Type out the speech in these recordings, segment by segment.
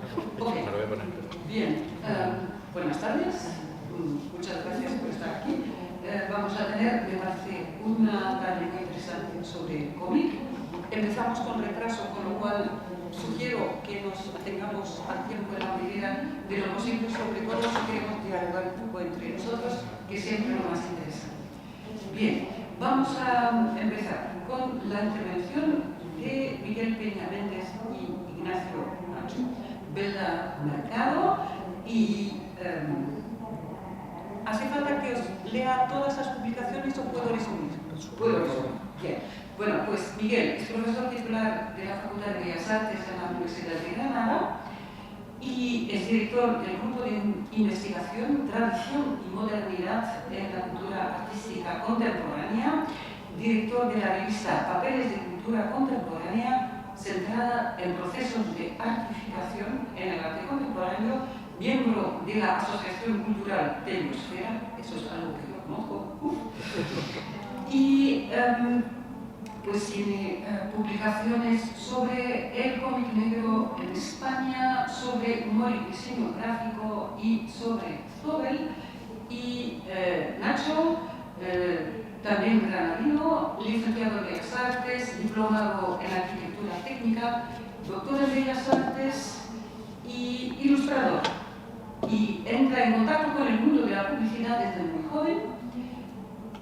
Okay. Bien, buenas tardes. Muchas gracias por estar aquí. Vamos a tener, me parece, una tarde muy interesante sobre cómic. Empezamos con retraso, con lo cual sugiero que nos tengamos al tiempo en la medida de lo posible, sobre todo si queremos dialogar un poco entre nosotros, que siempre es lo más interesante. Bien, vamos a empezar con la intervención de Miguel Peña Méndez y Ignacio Belda Mercado y ¿hace falta que os lea todas las publicaciones o puedo resumir? Puedo resumir. Bien. Bueno, pues Miguel es profesor titular de la Facultad de Bellas Artes en la Universidad de Granada y es director del Grupo de Investigación, Tradición y Modernidad en la Cultura Artística Contemporánea, director de la revista Papeles de Cultura Contemporánea, centrada en procesos de artificación en el arte contemporáneo, miembro de la Asociación Cultural Telosfera, eso es algo que yo conozco, y pues tiene publicaciones sobre el cómic negro en España, sobre humor y diseño gráfico y sobre Zobel. Y Nacho, también granadino, licenciado en Bellas Artes, diplomado en Arquitectura Técnica, doctor en Bellas Artes y ilustrador. Y entra en contacto con el mundo de la publicidad desde muy joven,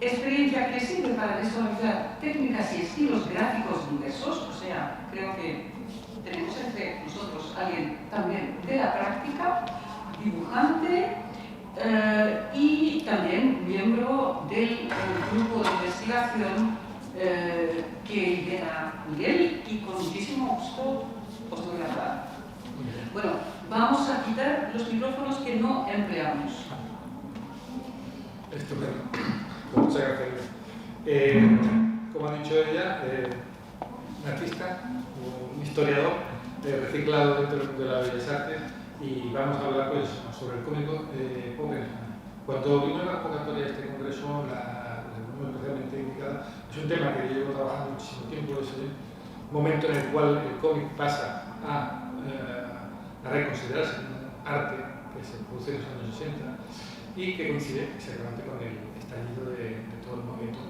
experiencia que le sirve para desarrollar técnicas y estilos gráficos diversos, o sea, creo que tenemos entre nosotros alguien también de la práctica, dibujante, y también miembro del grupo de investigación que lidera Miguel, y con muchísimo gusto os doy la palabra. Bueno, vamos a quitar los micrófonos que no empleamos. Estupendo. Muchas gracias. Como ha dicho ella, un artista, un historiador reciclado dentro de las Bellas Artes, y vamos a hablar pues, sobre el cómic pop en España. Cuando vino la convocatoria de este congreso, la especialmente indicada, es un tema que yo llevo trabajando muchísimo tiempo, es el momento en el cual el cómic pasa a reconsiderarse un arte que se produce en los años 60 y que coincide exactamente con el estallido de todo el movimiento.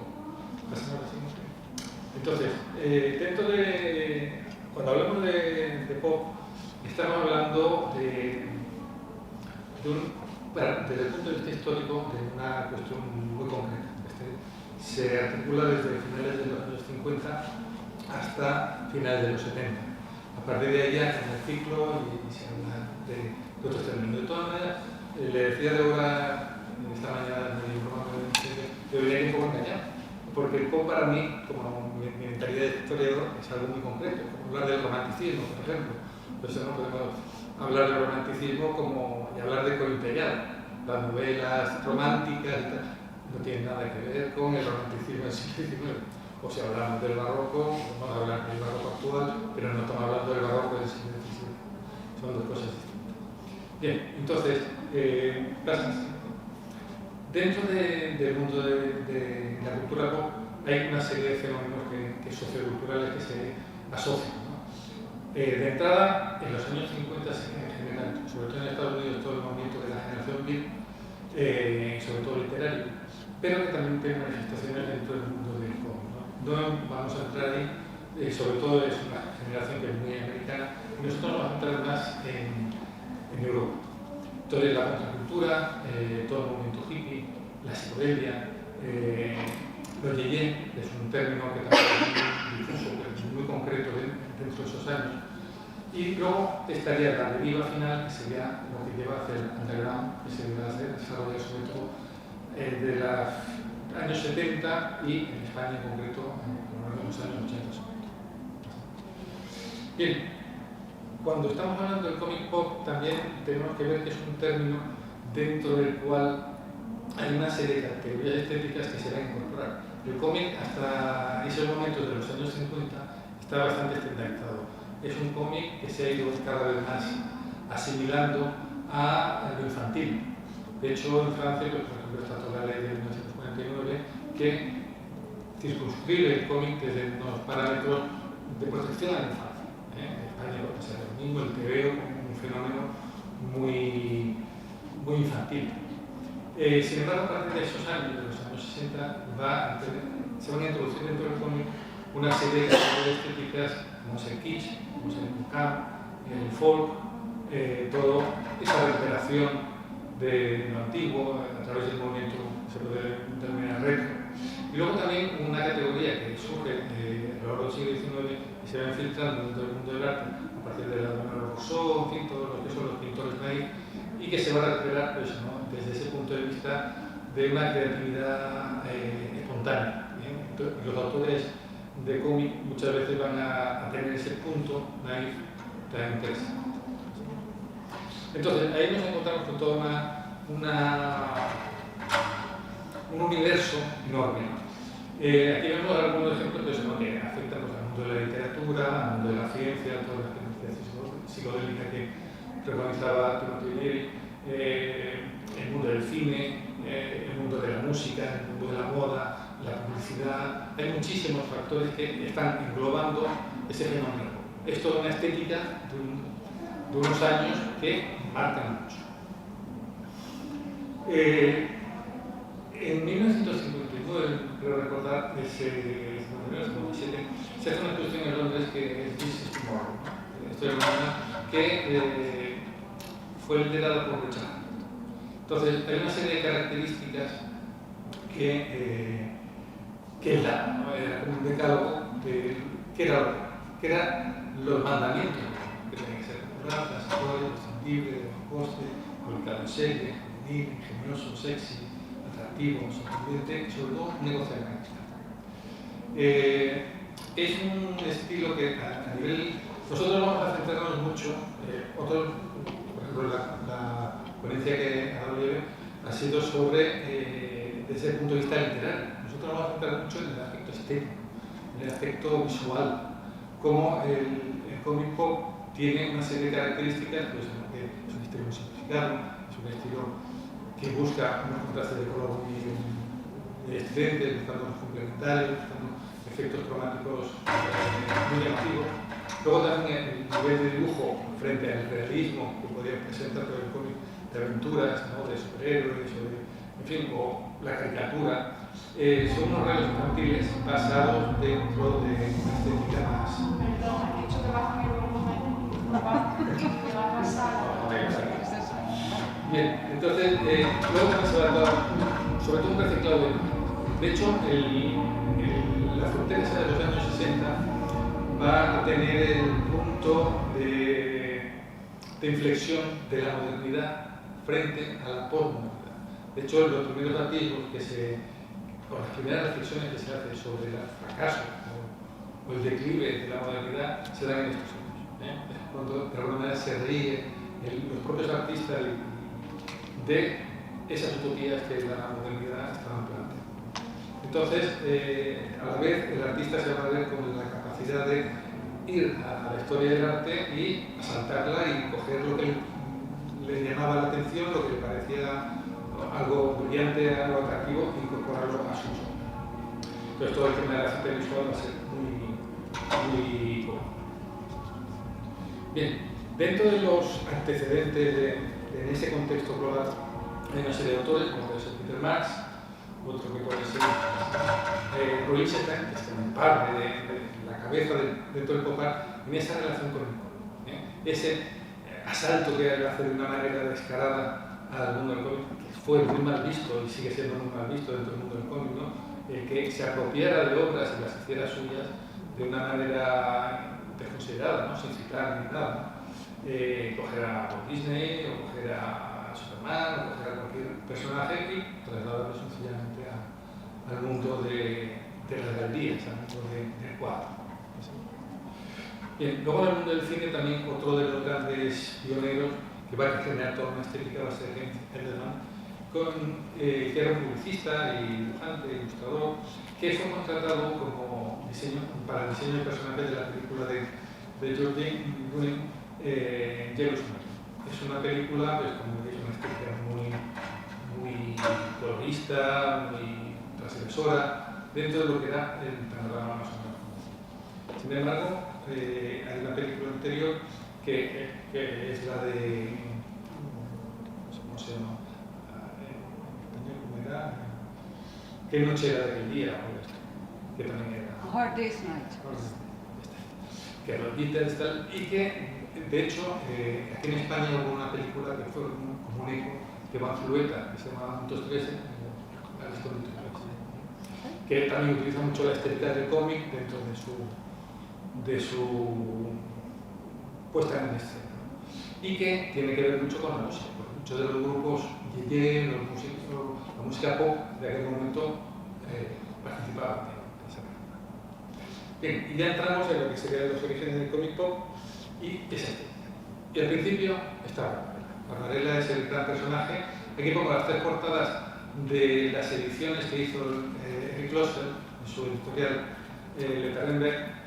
Entonces, cuando hablamos de pop, estamos hablando desde el punto de vista histórico de una cuestión muy concreta. Se articula desde finales de los años 50 hasta finales de los 70. A partir de ahí ya en el ciclo y se habla de otros términos. De todas maneras, le decía de ahora, esta mañana, en el programa de debería ir un poco engañado, porque el pop para mí, como mi mentalidad de historiador, es algo muy concreto, como hablar del romanticismo, por ejemplo. Entonces no podemos hablar del romanticismo y hablar de coimperial. Las novelas románticas y tal, no tienen nada que ver con el romanticismo del siglo XIX. O si hablamos del barroco, vamos a hablar del barroco actual, pero no estamos hablando del barroco del siglo XVII. Son dos cosas distintas. Bien, entonces, dentro del mundo de la cultura pop hay una serie de fenómenos que socioculturales que se asocian, ¿no? De entrada, en los años 50 en general, sobre todo en Estados Unidos, todo el movimiento de la generación beat, sobre todo literario, pero que también tiene manifestaciones dentro del mundo del cómic. No vamos a entrar ahí, sobre todo es una generación que es muy americana, y nosotros nos vamos a entrar más en Europa. Entonces la contracultura, todo el movimiento hippie, la psicodelia, los yeye, que es un término que también es muy difuso, pero es muy concreto dentro de esos años. Y luego estaría la deriva final, que sería lo que lleva a hacer el underground, que se va a desarrollar sobre todo de los años 70 y en España en concreto en los años 80. Bien, cuando estamos hablando del cómic pop también tenemos que ver que es un término dentro del cual hay una serie de categorías estéticas que se van a incorporar. El cómic hasta ese momento de los años 50 está bastante estandarizado. Es un cómic que se ha ido cada vez más asimilando a lo infantil. De hecho, en Francia, pues, por ejemplo, está toda la ley de 1949 que circunscribe el cómic desde unos parámetros de protección a la infancia. En España va a pasar lo mismo, el TVO como un fenómeno muy infantil. Sin embargo, a partir de esos años, de los años 60, se van a introducir dentro del cómic una serie de categorías estéticas, como es el kitsch, como es el camp, el folk, toda esa recuperación de lo antiguo a través del movimiento, se puede denominar retro. Y luego también una categoría que surge a lo largo del siglo XIX y se va infiltrando dentro del mundo del arte a partir de la de Rousseau, en fin, todos los que son los pintores naif, y que se va a recuperar pues, ¿no? desde ese punto de vista de una creatividad espontánea. Los autores de cómic muchas veces van a tener ese punto naif tan interesante. Entonces, ahí nos encontramos con todo un universo enorme. Aquí vemos algunos ejemplos de eso, ¿no? Que afectan pues, al mundo de la literatura, al mundo de la ciencia, a toda la experiencia psicodélica que protagonizaba Timothy Leary, el mundo del cine, el mundo de la música, el mundo de la moda, la publicidad. Hay muchísimos factores que están englobando ese fenómeno. Esto es una estética de unos años que marcan mucho. En 1959, creo recordar, 1957, se hace una exposición en Londres que es This is Tomorrow, ¿no? Esto es una que fue liderada por Richard. Entonces, hay una serie de características que él da, ¿no? Era un decálogo de qué eran los mandamientos que tenían que ser cultural, transitorio, distintible, de bajo coste, publicado en serie, juvenil, ingenioso, sexy, atractivo, sorprendente y sobre todo negociable. Es un estilo que a nivel... Nosotros vamos a centrarnos mucho, por ejemplo, la ponencia que ha dado Lieve ha sido sobre, desde el punto de vista literario. Nosotros vamos a centrar mucho en el aspecto estético, en el aspecto visual, como el cómic pop tiene una serie de características, pues, que es un estilo muy simplificado, es un estilo que busca unos contrastes de color muy estridentes, buscando los complementarios, buscando efectos cromáticos muy llamativos. Luego también el nivel de dibujo frente al realismo que podría presentar todo el cómic de aventuras, ¿no? De superhéroes, en fin, o la caricatura, son unos reales infantiles basados dentro de una estética más... Perdón, he dicho que bajan el volumen, no va a pasar. Bien, entonces, luego también se va a dar, sobre todo un reciclado de hecho, la frontera esa de los años 60 va a tener el punto de inflexión de la modernidad frente a la posmodernidad. De hecho, los primeros atisbos o las primeras reflexiones que se hacen sobre el fracaso o el declive de la modernidad se dan en estos años. Cuando de alguna manera se ríen los propios artistas de esas utopías que la modernidad estaban planteando. Entonces, a la vez, el artista se va a ver con la capacidad de ir a la historia del arte y asaltarla y coger lo que le llamaba la atención, lo que le parecía algo brillante, algo atractivo, e incorporarlo a su obra. Entonces, todo el tema de la cita visual va a ser muy bueno. Bien, dentro de los antecedentes en ese contexto global, hay una serie de autores, como puede ser Peter Marx, otro que puede ser Roy Lichtenstein, que está en el par de la cabeza dentro del pop art, en esa relación con el cómic. Ese asalto que hace de una manera descarada al mundo del cómic, que fue muy mal visto y sigue siendo muy mal visto dentro del mundo del cómic, ¿no? Que se apropiara de obras y las hiciera suyas de una manera desconsiderada, ¿no? Sin citar ni nada. Coger a Walt Disney, o coger a Superman, o coger a cualquier personaje y trasladarlo sencillamente al mundo de las galerías, al mundo del cuadro. Bien, luego en el mundo del cine también otro de los grandes pioneros que va a generar toda una estética va a ser James Elderman, que era un publicista y dibujante, ilustrador, que fue contratado para el diseño de personajes de la película de George Green, Yellowstone. Es una película, pues, como veis, una estética muy colorista, muy transgresora, dentro de lo que era el panorama más o menos. Sin embargo, hay una película anterior que es la de, no sé cómo se llama, ¿cómo era? ¿Qué noche era de aquel día? Que también era... A Hard Day's Night. Que los Beatles tal, y que, de hecho, aquí en España hubo una película que fue como un eco de Van Flueta, que se llama Juntos 13, que también utiliza mucho la estética del cómic dentro de su puesta en escena, y que tiene que ver mucho con la música, porque muchos de los grupos Yeye, los músicos, la música pop de aquel momento participaban de esa película. Bien, y ya entramos en lo que serían los orígenes del cómic pop y esa estética. Y al principio está Barbarella es el gran personaje. Aquí pongo las tres portadas de las ediciones que hizo Eric Kloster en su editorial Letterenberg.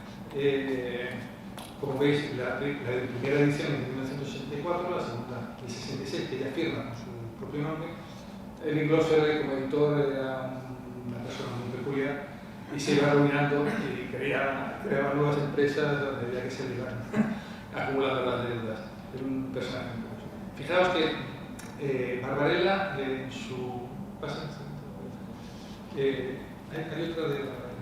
Como veis, la primera edición es de 1964, la segunda de 66, que ya firma con su propio nombre. Eric Kloster, como editor, era una persona muy peculiar y se iba arruinando y creaba nuevas empresas donde había que se le iban acumulando las deudas. Era un personaje muy curioso. Fijaos que Barbarella, en su... hay otra de Barbarella.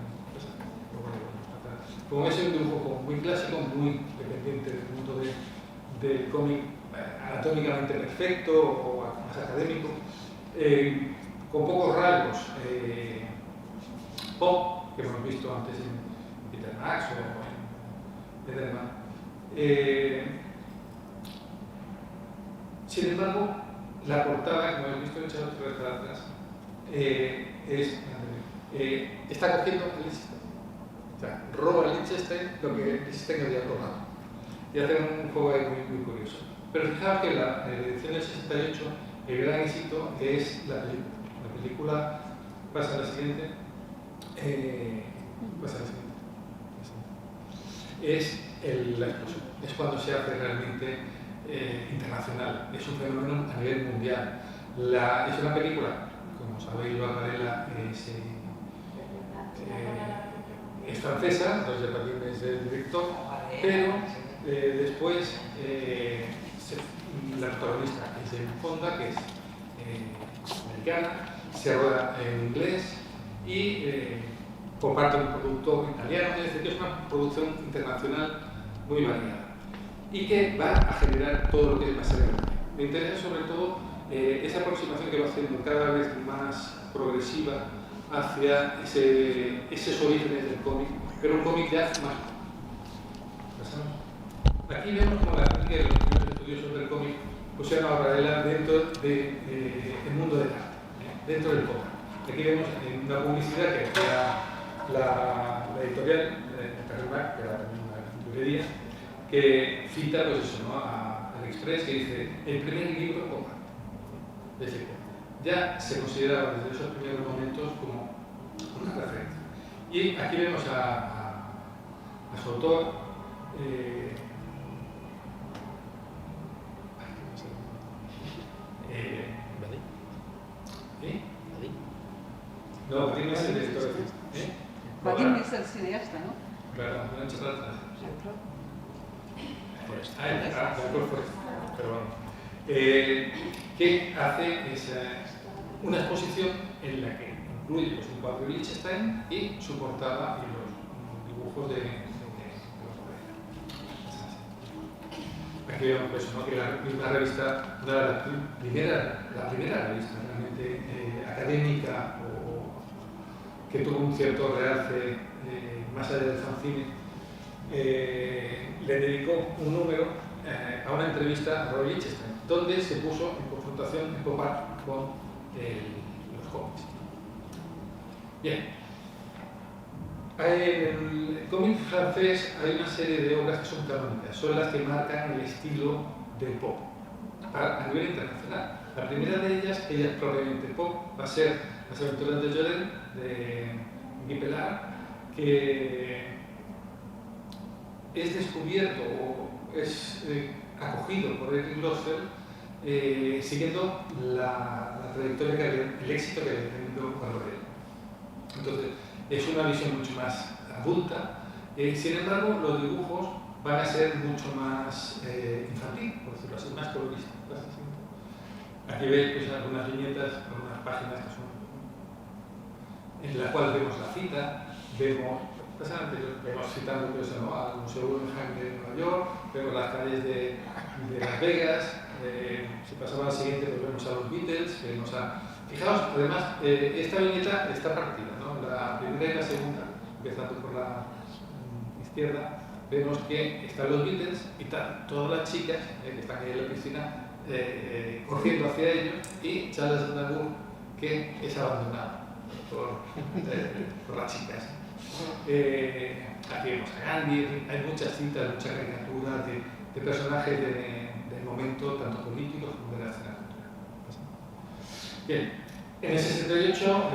Como es un dibujo muy clásico, muy dependiente del mundo del cómic anatómicamente perfecto o más académico, con pocos rasgos pop, que hemos visto antes en Peter Max o en Ederman. Sin embargo, la portada, como hemos visto en echado otra vez para atrás, está cogiendo a Lichtenstein. O sea, roba a Lichtenstein lo que Lichtenstein había robado. Y hace un juego ahí muy curioso. Pero fijaos que en la edición del 68 el gran éxito es la película. La película pasa a la siguiente. Es la explosión. Es cuando se hace realmente internacional. Es un fenómeno a nivel mundial. Es una película, como sabéis, Barbarella es francesa, entonces Depardieu es el director, pero después la protagonista es Jane Fonda, que es americana, se rueda en inglés y por parte de un productor italiano, es decir, que es una producción internacional muy variada y que va a generar todo lo que es más adelante. Me interesa sobre todo esa aproximación que va haciendo cada vez más progresiva hacia esos orígenes del cómic, pero un cómic ya más. Aquí vemos como la práctica de los primeros estudiosos del cómic pusieron a Barbarella dentro del mundo del arte, dentro del cómic. Aquí vemos una publicidad que hacía la editorial, Carlsberg, que era también una librería, que cita pues eso, ¿no? al Express, que dice el primer libro cómic. Es decir, ya se consideraba desde esos primeros momentos como una referencia. Y aquí vemos a su autor, no, Vadim es el director. Vadim es el cineasta, ¿no? Claro, no he hecho atrás. Pero bueno. Que hace una exposición en la que incluye pues, un cuadro de Lichtenstein y su portada y los dibujos de los obreros. Aquí vemos pues, ¿no? que la revista, la primera revista realmente académica o que tuvo un cierto realce más allá del fanzine, le dedicó un número a una entrevista a Roy Lichtenstein, donde se puso en confrontación en Pop-Art con los cómics. Bien. En el cómic francés hay una serie de obras que son canónicas, son las que marcan el estilo del pop a nivel internacional. La primera de ellas, que ella es propiamente pop, va a ser Las aventuras de Jodin, de Guy Pellard, que es descubierto o es acogido por Eric Kloster siguiendo la trayectoria, el éxito que había tenido Barbarella. Entonces, es una visión mucho más adulta. Sin embargo, los dibujos van a ser mucho más infantil, por decirlo así, más coloristas. Aquí veis pues, algunas viñetas, algunas páginas que son en las cuales vemos la cita, vemos citando pues, ¿no? al Museo Guggenheim de Nueva York, vemos las calles de Las Vegas, si pasamos al siguiente pues vemos a los Beatles, vemos a... Fijaos, además, esta viñeta está partida, ¿no? La primera y la segunda, empezando por la izquierda, vemos que están los Beatles y están todas las chicas que están ahí en la piscina corriendo hacia ellos, y Charles Aznavour, que es abandonado por las chicas. Aquí vemos a Gandhi, hay muchas citas, muchas caricaturas de personajes del momento, tanto políticos como de la escena cultural. Bien, en el 68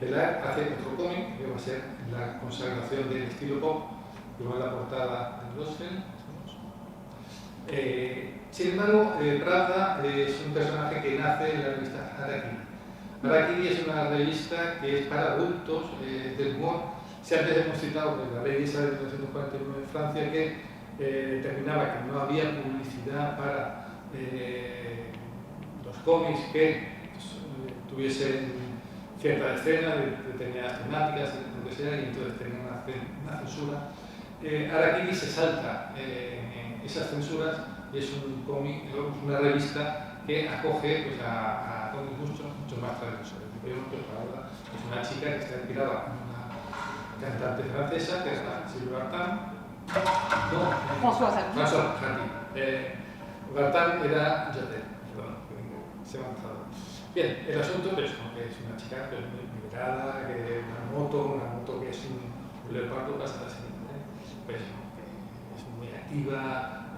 Belair hace otro cómic, que va a ser la consagración del estilo pop, que va en la portada de Roosevelt. Sin embargo, Pravda es un personaje que nace en la revista Harakiri. Harakiri es una revista que es para adultos del humor. Si antes hemos citado la ley esa de 1949 en Francia, que determinaba que no había publicidad para los cómics que tuviesen cierta escena, de determinadas temáticas, lo que sea, y entonces tenían una censura. Harakiri se salta esas censuras y es un cómic, una revista que acoge pues, a cómics mucho más transgresores. Es una chica que está inspirada en una cantante francesa, que es la Sylvie Vartan. François Satie. François Satie. Vartan era Jatel, perdón, se me ha pasado. Bien, el asunto pues, que es una chica pues, muy liberada, que una moto que es un leopardo pasada así, pues, que es muy activa,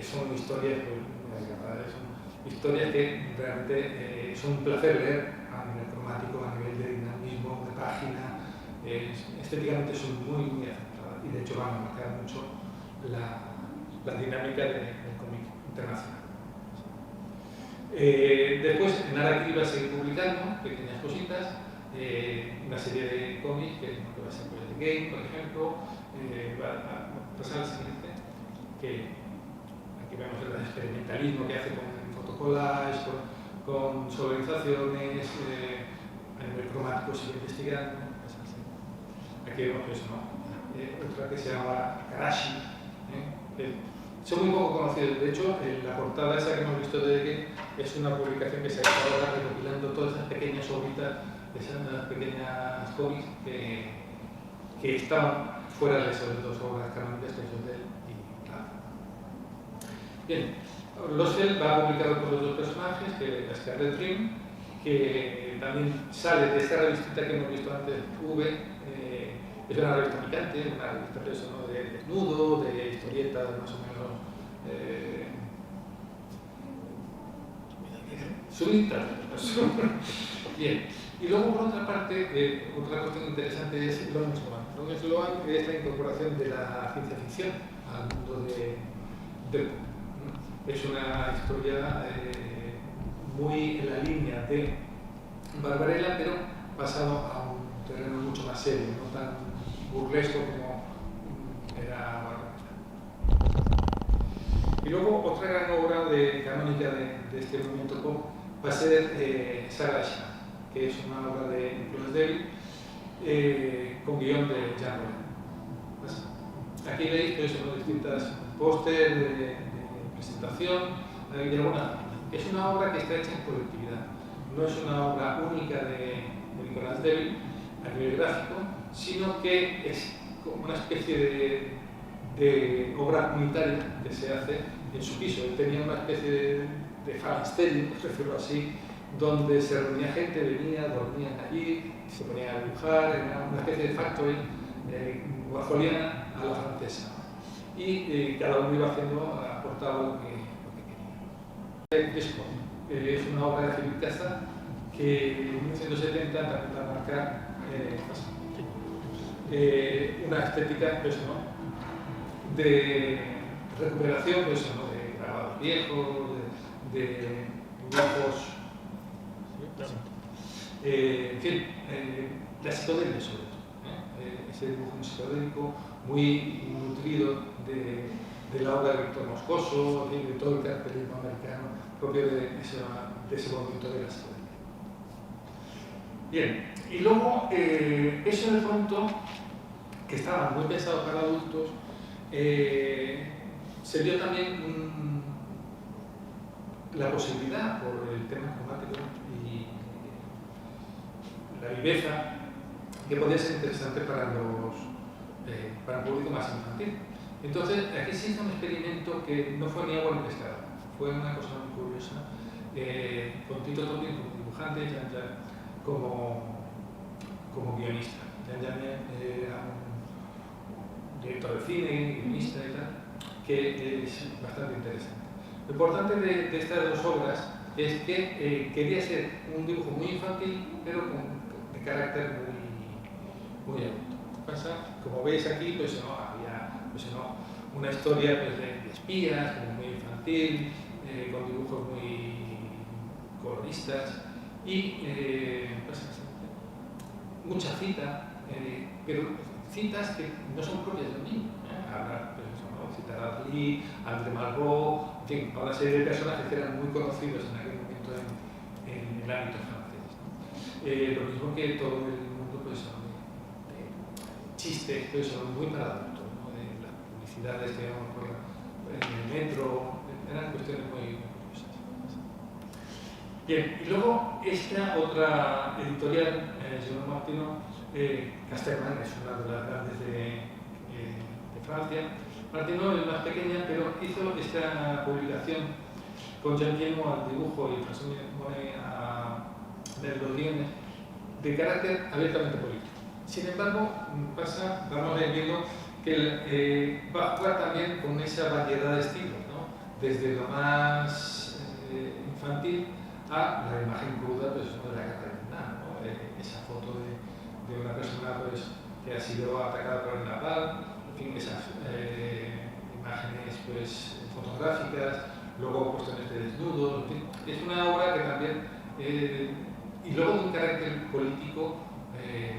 son historias pues, muy agradables, son historias que realmente son un placer leer a nivel cromático, a nivel de dinamismo, de página, estéticamente son muy aceptadas y de hecho van a marcar mucho la dinámica del cómic internacional. Después en Harakiri va a seguir publicando pequeñas cositas, una serie de cómics que va a ser pues, The Game, por ejemplo, va a pasar al siguiente, que aquí vemos el experimentalismo que hace con fotocollage, con solarizaciones, a nivel cromático sigue investigando. Aquí vemos eso, ¿no? Otra que se llama Karashi. Son muy poco conocidos. De hecho, la portada esa que hemos visto de que es una publicación que se ha hecho ahora recopilando todas esas pequeñas obritas, esas pequeñas cómics que estaban fuera de esas dos obras canónicas que son de él y Pravda. Bien, Roosevelt va publicado por los dos personajes, que es Scarlet Dream, que también sale de esta revistita que hemos visto antes, V. Es una revista picante, una revista de eso, ¿no? De desnudo, de historietas más o menos subidas. Bien, y luego por otra parte, otra cuestión interesante es Long Sloan. Long Sloan es la incorporación de la ciencia ficción al mundo del pop. Es una historia muy en la línea de Barbarella, pero pasado a un terreno mucho más serio, no tan burlesco como era Barbarella. Y luego otra gran obra canónica de este movimiento pop va a ser Sarah Shah, que es una obra de Nicholas Deville con guión de Jean Rollin. Pues, aquí veis pues, unos distintos pósteres de presentación y alguna. Es una obra que está hecha en colectividad, no es una obra única de Nicholas Deville a nivel gráfico, sino que es como una especie de obra comunitaria que se hace en su piso. Él tenía una especie de falasterio, por decirlo así, donde se reunía gente, venía, dormían allí, se ponían a dibujar, era una especie de factory guajoliana a la francesa. Y cada uno iba haciendo, aportaba lo que quería. Es una obra de Philip Caza que en 1970 va a marcar una estética pues, ¿no? de recuperación pues, ¿no? de grabados viejos, de dibujos, en fin, la psicodelia sobre todo. ese dibujo psicodélico muy nutrido de la obra de Víctor Moscoso, de todo el cartelismo americano propio de ese movimiento de la psicodelia. Bien, y luego eso de pronto, que estaba muy pensado para adultos, se dio también la posibilidad, por el tema cromático y la viveza, que podía ser interesante para un público más infantil. Entonces, aquí se hizo un experimento que no fue ni agua ni pescado, fue una cosa muy curiosa, con Tito Topin como dibujante y Jan Jan como guionista. Jan Jan era un director de cine, guionista y tal, que es bastante interesante. Lo importante de estas dos obras es que quería ser un dibujo muy infantil, pero de carácter muy adulto. Como veis aquí, pues no había una historia pues, de espías, como muy infantil, con dibujos muy coloristas y mucha cita, pero citas que no son propias del niño. Hablar, pues, citar a Dalí, André Malraux, en fin, a una serie de personajes que eran muy conocidos en aquel momento en el ámbito francés, ¿no? Lo mismo que todo el mundo pues, de chistes, pues, son muy para adultos, ¿no? De las publicidades que íbamos por en el metro, eran cuestiones muy curiosas. Bien, y luego esta otra editorial, Jerome Martino, Casterman, es una de las grandes de Francia. Martino es más pequeña, pero hizo esta publicación con Jean Guillemot al dibujo y François Monet a los guiones de carácter abiertamente político. Sin embargo, vamos a ir viendo que va a jugar también con esa variedad de estilos, ¿no? Desde lo más infantil a la imagen cruda pues, de la guerra de Vietnam, ¿no? Esa foto de una persona pues, que ha sido atacada por el napalm, en fin, esas imágenes pues, fotográficas, luego cuestiones de desnudos, en fin. Es una obra que también, y luego de un carácter político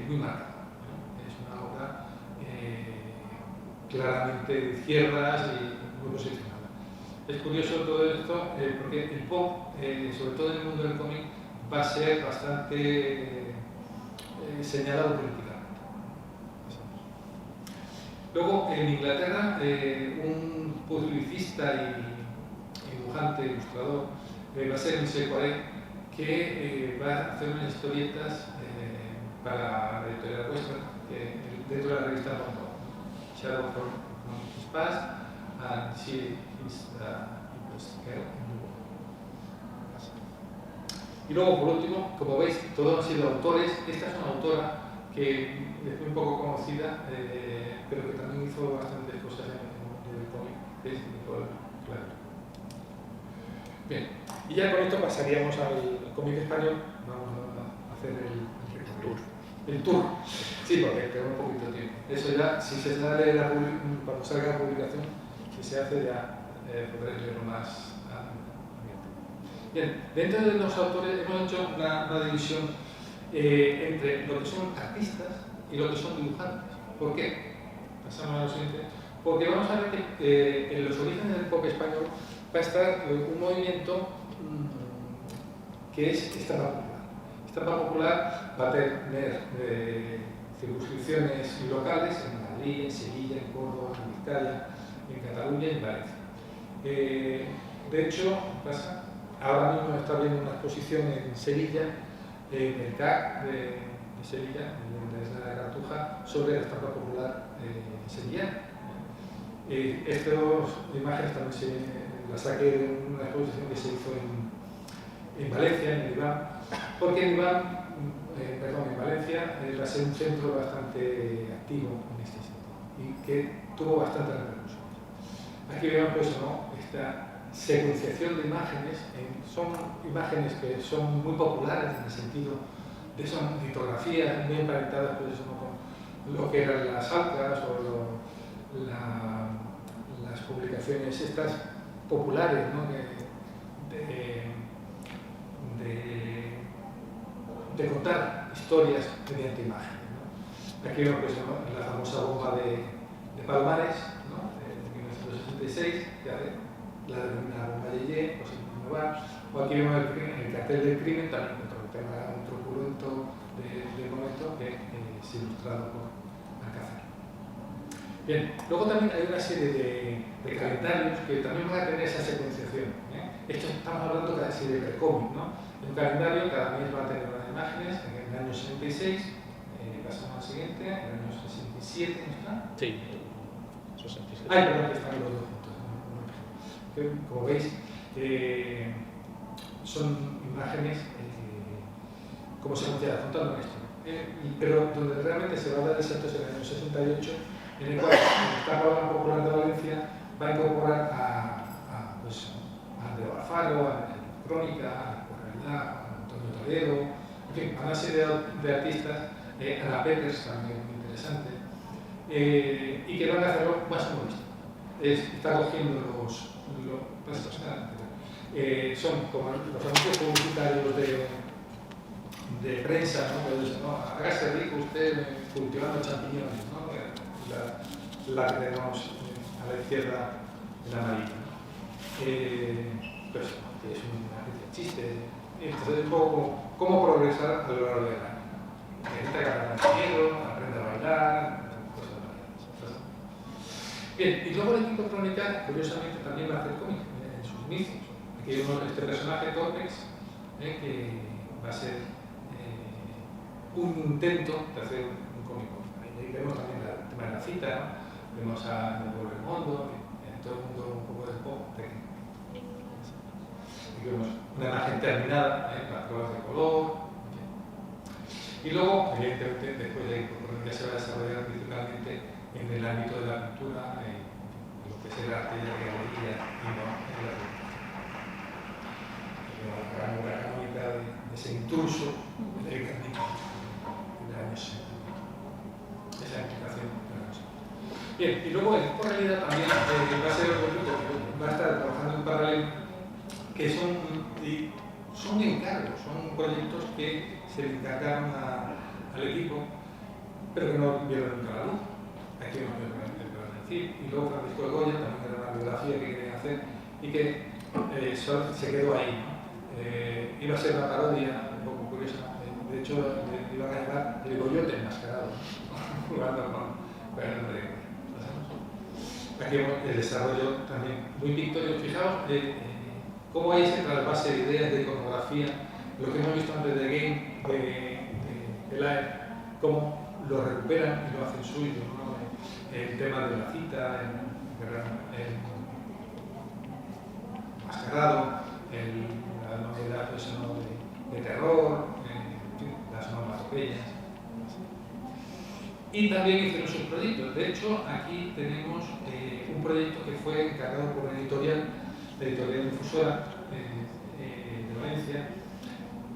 muy marcado, ¿no? Es una obra claramente de izquierdas y muy posicionada. Es curioso todo esto porque el pop, sobre todo en el mundo del cómic, va a ser bastante señalado políticamente. Luego, en Inglaterra, un publicista y dibujante, ilustrador, va a ser Michel Poiret, que va a hacer unas historietas para la editorial Western, dentro de la revista Mondo. Shadow from his past, and she is girl in the world. Y luego, por último, como veis, todos han sido autores. Esta es una autora que es muy poco conocida, pero que también hizo bastantes cosas en el mundo del cómic, que es Nicole Claro. Bien, y ya con esto pasaríamos al cómic español. Vamos a hacer el tour. Sí, porque tengo un poquito de tiempo. Eso ya, si se sale cuando salga la publicación, si se hace ya podréis leerlo más abierto. Bien, dentro de los autores hemos hecho una división entre lo que son artistas y lo que son dibujantes. ¿Por qué? Pasamos a lo siguiente. Porque vamos a ver que en los orígenes del pop español va a estar un movimiento que es estampa popular. Estampa popular va a tener circunscripciones locales en Madrid, en Sevilla, en Córdoba, en Vizcaya, en Cataluña y en Valencia. De hecho, ahora mismo está habiendo una exposición en Sevilla, en el CAC de Sevilla, en la Cartuja, sobre la estampa popular sevillana. Estas imágenes también las saqué de una exposición que se hizo en Valencia, en el IBAM, porque el IBAM, en Valencia, va a ser un centro bastante activo en este sentido y que tuvo bastante repercusión. Aquí vemos pues, ¿no? Esta secuenciación de imágenes, son imágenes que son muy populares en el sentido de son litografías muy emparentadas pues, ¿no? con lo que eran las alcas o las publicaciones estas populares, ¿no? de contar historias mediante imágenes, ¿no? Aquí vemos pues, ¿no? La famosa bomba de Palomares, ¿no? De 1966, que hace la denominada bomba Yeye, pues no va. O aquí vemos el cartel del crimen, también otro tema truculento del momento que es ilustrado por Alcázar. Bien, luego también hay una serie de calendarios que también van a tener esa secuenciación. Esto estamos hablando casi de precómic, ¿no? Un calendario cada mes va a tener unas imágenes. En el año 66, pasamos al siguiente, en el año 67, ¿no está? Sí, 67. Ay, perdón, que están los dos juntos. Como veis, son imágenes como secuenciadas, contando una historia. Pero donde realmente se va a dar el salto es en el año 68, en el cual el Estado Popular de Valencia va a incorporar a Andreu Alfaro, a Crónica, a la Correalidad, a Antonio Toledo, en fin, a una serie de artistas, a la Peters, también muy interesante, y que van a hacerlo más humorístico. Está cogiendo son como los anuncios publicitarios de prensa, ¿no? Pues, ¿no? Hágase rico usted cultivando champiñones, ¿no? La que tenemos a la izquierda de la marina, ¿no? Pues que es una especie de chiste. Entonces, un poco cómo progresar a lo largo del año. Necesita ganar dinero, aprende a bailar, cosas variadas. Bien, y luego el equipo Crónica, curiosamente, también va a hacer cómic en sus inicios. Aquí vemos este personaje, Torpex, que va a ser un intento de hacer un cómic. Ahí vemos también el tema de la cita, ¿no? Vemos a Nuevo Mundo, todo el mundo un poco del pop. Aquí vemos una imagen terminada, las pruebas de color. Y luego, evidentemente, después de que se va a desarrollar principalmente en el ámbito de la pintura, en lo que es el arte y la galería, y no en la pintura. La canónica de ese intruso del camino del año 60. Esa implicación de la cosa. Bien, y luego el equipo realidad también va a ser otro grupo que va a estar trabajando en paralelo, que son encargos, son proyectos que se le encargaron al equipo, pero que no vieron nunca la luz. Aquí no vieron el decir. Y luego Francisco de Goya también era una biografía que querían hacer y que solo se quedó ahí, ¿no? Iba a ser una parodia un poco curiosa. De hecho, le iban a llamar el Goyote enmascarado, jugando con el nombre de Goya. Aquí vemos el desarrollo también muy pictórico. Fijaos cómo hay ese trasvase de ideas de iconografía, lo que hemos visto antes de Game, de Laer, cómo lo recuperan y lo hacen suyo, ¿no? El tema de la cita, el mascarado, la novedad pues, ¿no? de terror, las onomatopeyas. Y también hicieron sus proyectos. De hecho, aquí tenemos un proyecto que fue encargado por una editorial, la editorial Difusora de Valencia,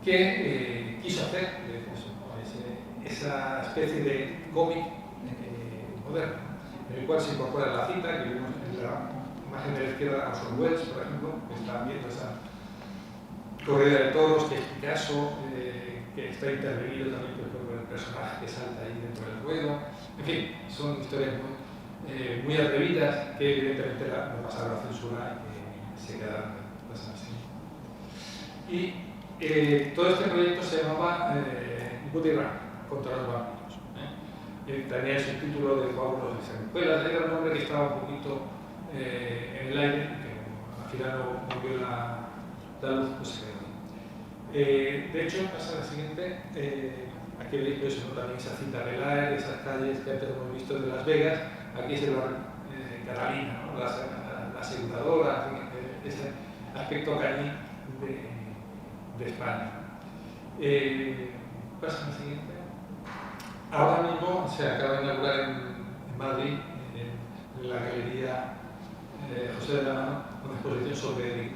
que quiso hacer esa especie de cómic moderno, en el cual se incorpora la cita, que vemos en la imagen de la izquierda a Orson Welles, por ejemplo, que está viendo esa corrida de toros, que es Picasso, que está intervenido también por el personaje que salta ahí dentro del ruedo. En fin, son historias muy atrevidas que evidentemente no pasaron a censura y que se quedaron así. Y todo este proyecto se llamaba Woody Run, contra los vampiros. Tenía el subtítulo de Fábulas de Sancuelas, era un nombre que estaba un poquito en el aire, que al final no vio la luz, pues se quedó. De hecho, pasa la siguiente, aquí veis pues, ¿no? También esa cita de Laer, esas calles que antes hemos visto de Las Vegas, aquí se va Catalina, ¿no? la aseguradoras, ese aspecto caní de España. Pasa la siguiente. Ahora mismo se acaba de inaugurar en Madrid, en la galería José de la Mano, una exposición sobre el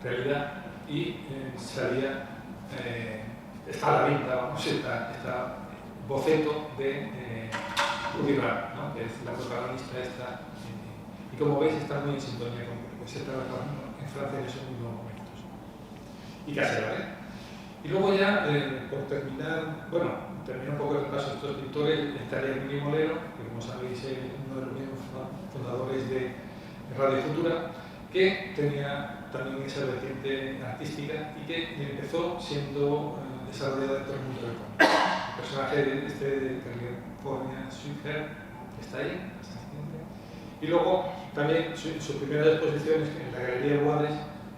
realidad y salía, está a la venta, vamos, está boceto de Woody Run, ¿no? Que es la protagonista esta, y como veis está muy en sintonía con lo que se está trabajando en Francia en esos mismos momentos. Y casera, Y luego ya, por terminar, bueno, termino un poco el repaso de estos pintores, estaría Emilio Molero, que como sabéis es uno de los miembros fundadores de Radio Futura, que tenía también esa vertiente artística y que empezó siendo desarrollada dentro del mundo del cómic. El personaje de California Sweetheart, que está ahí, y luego también sus primeras exposiciones en la Galería Boades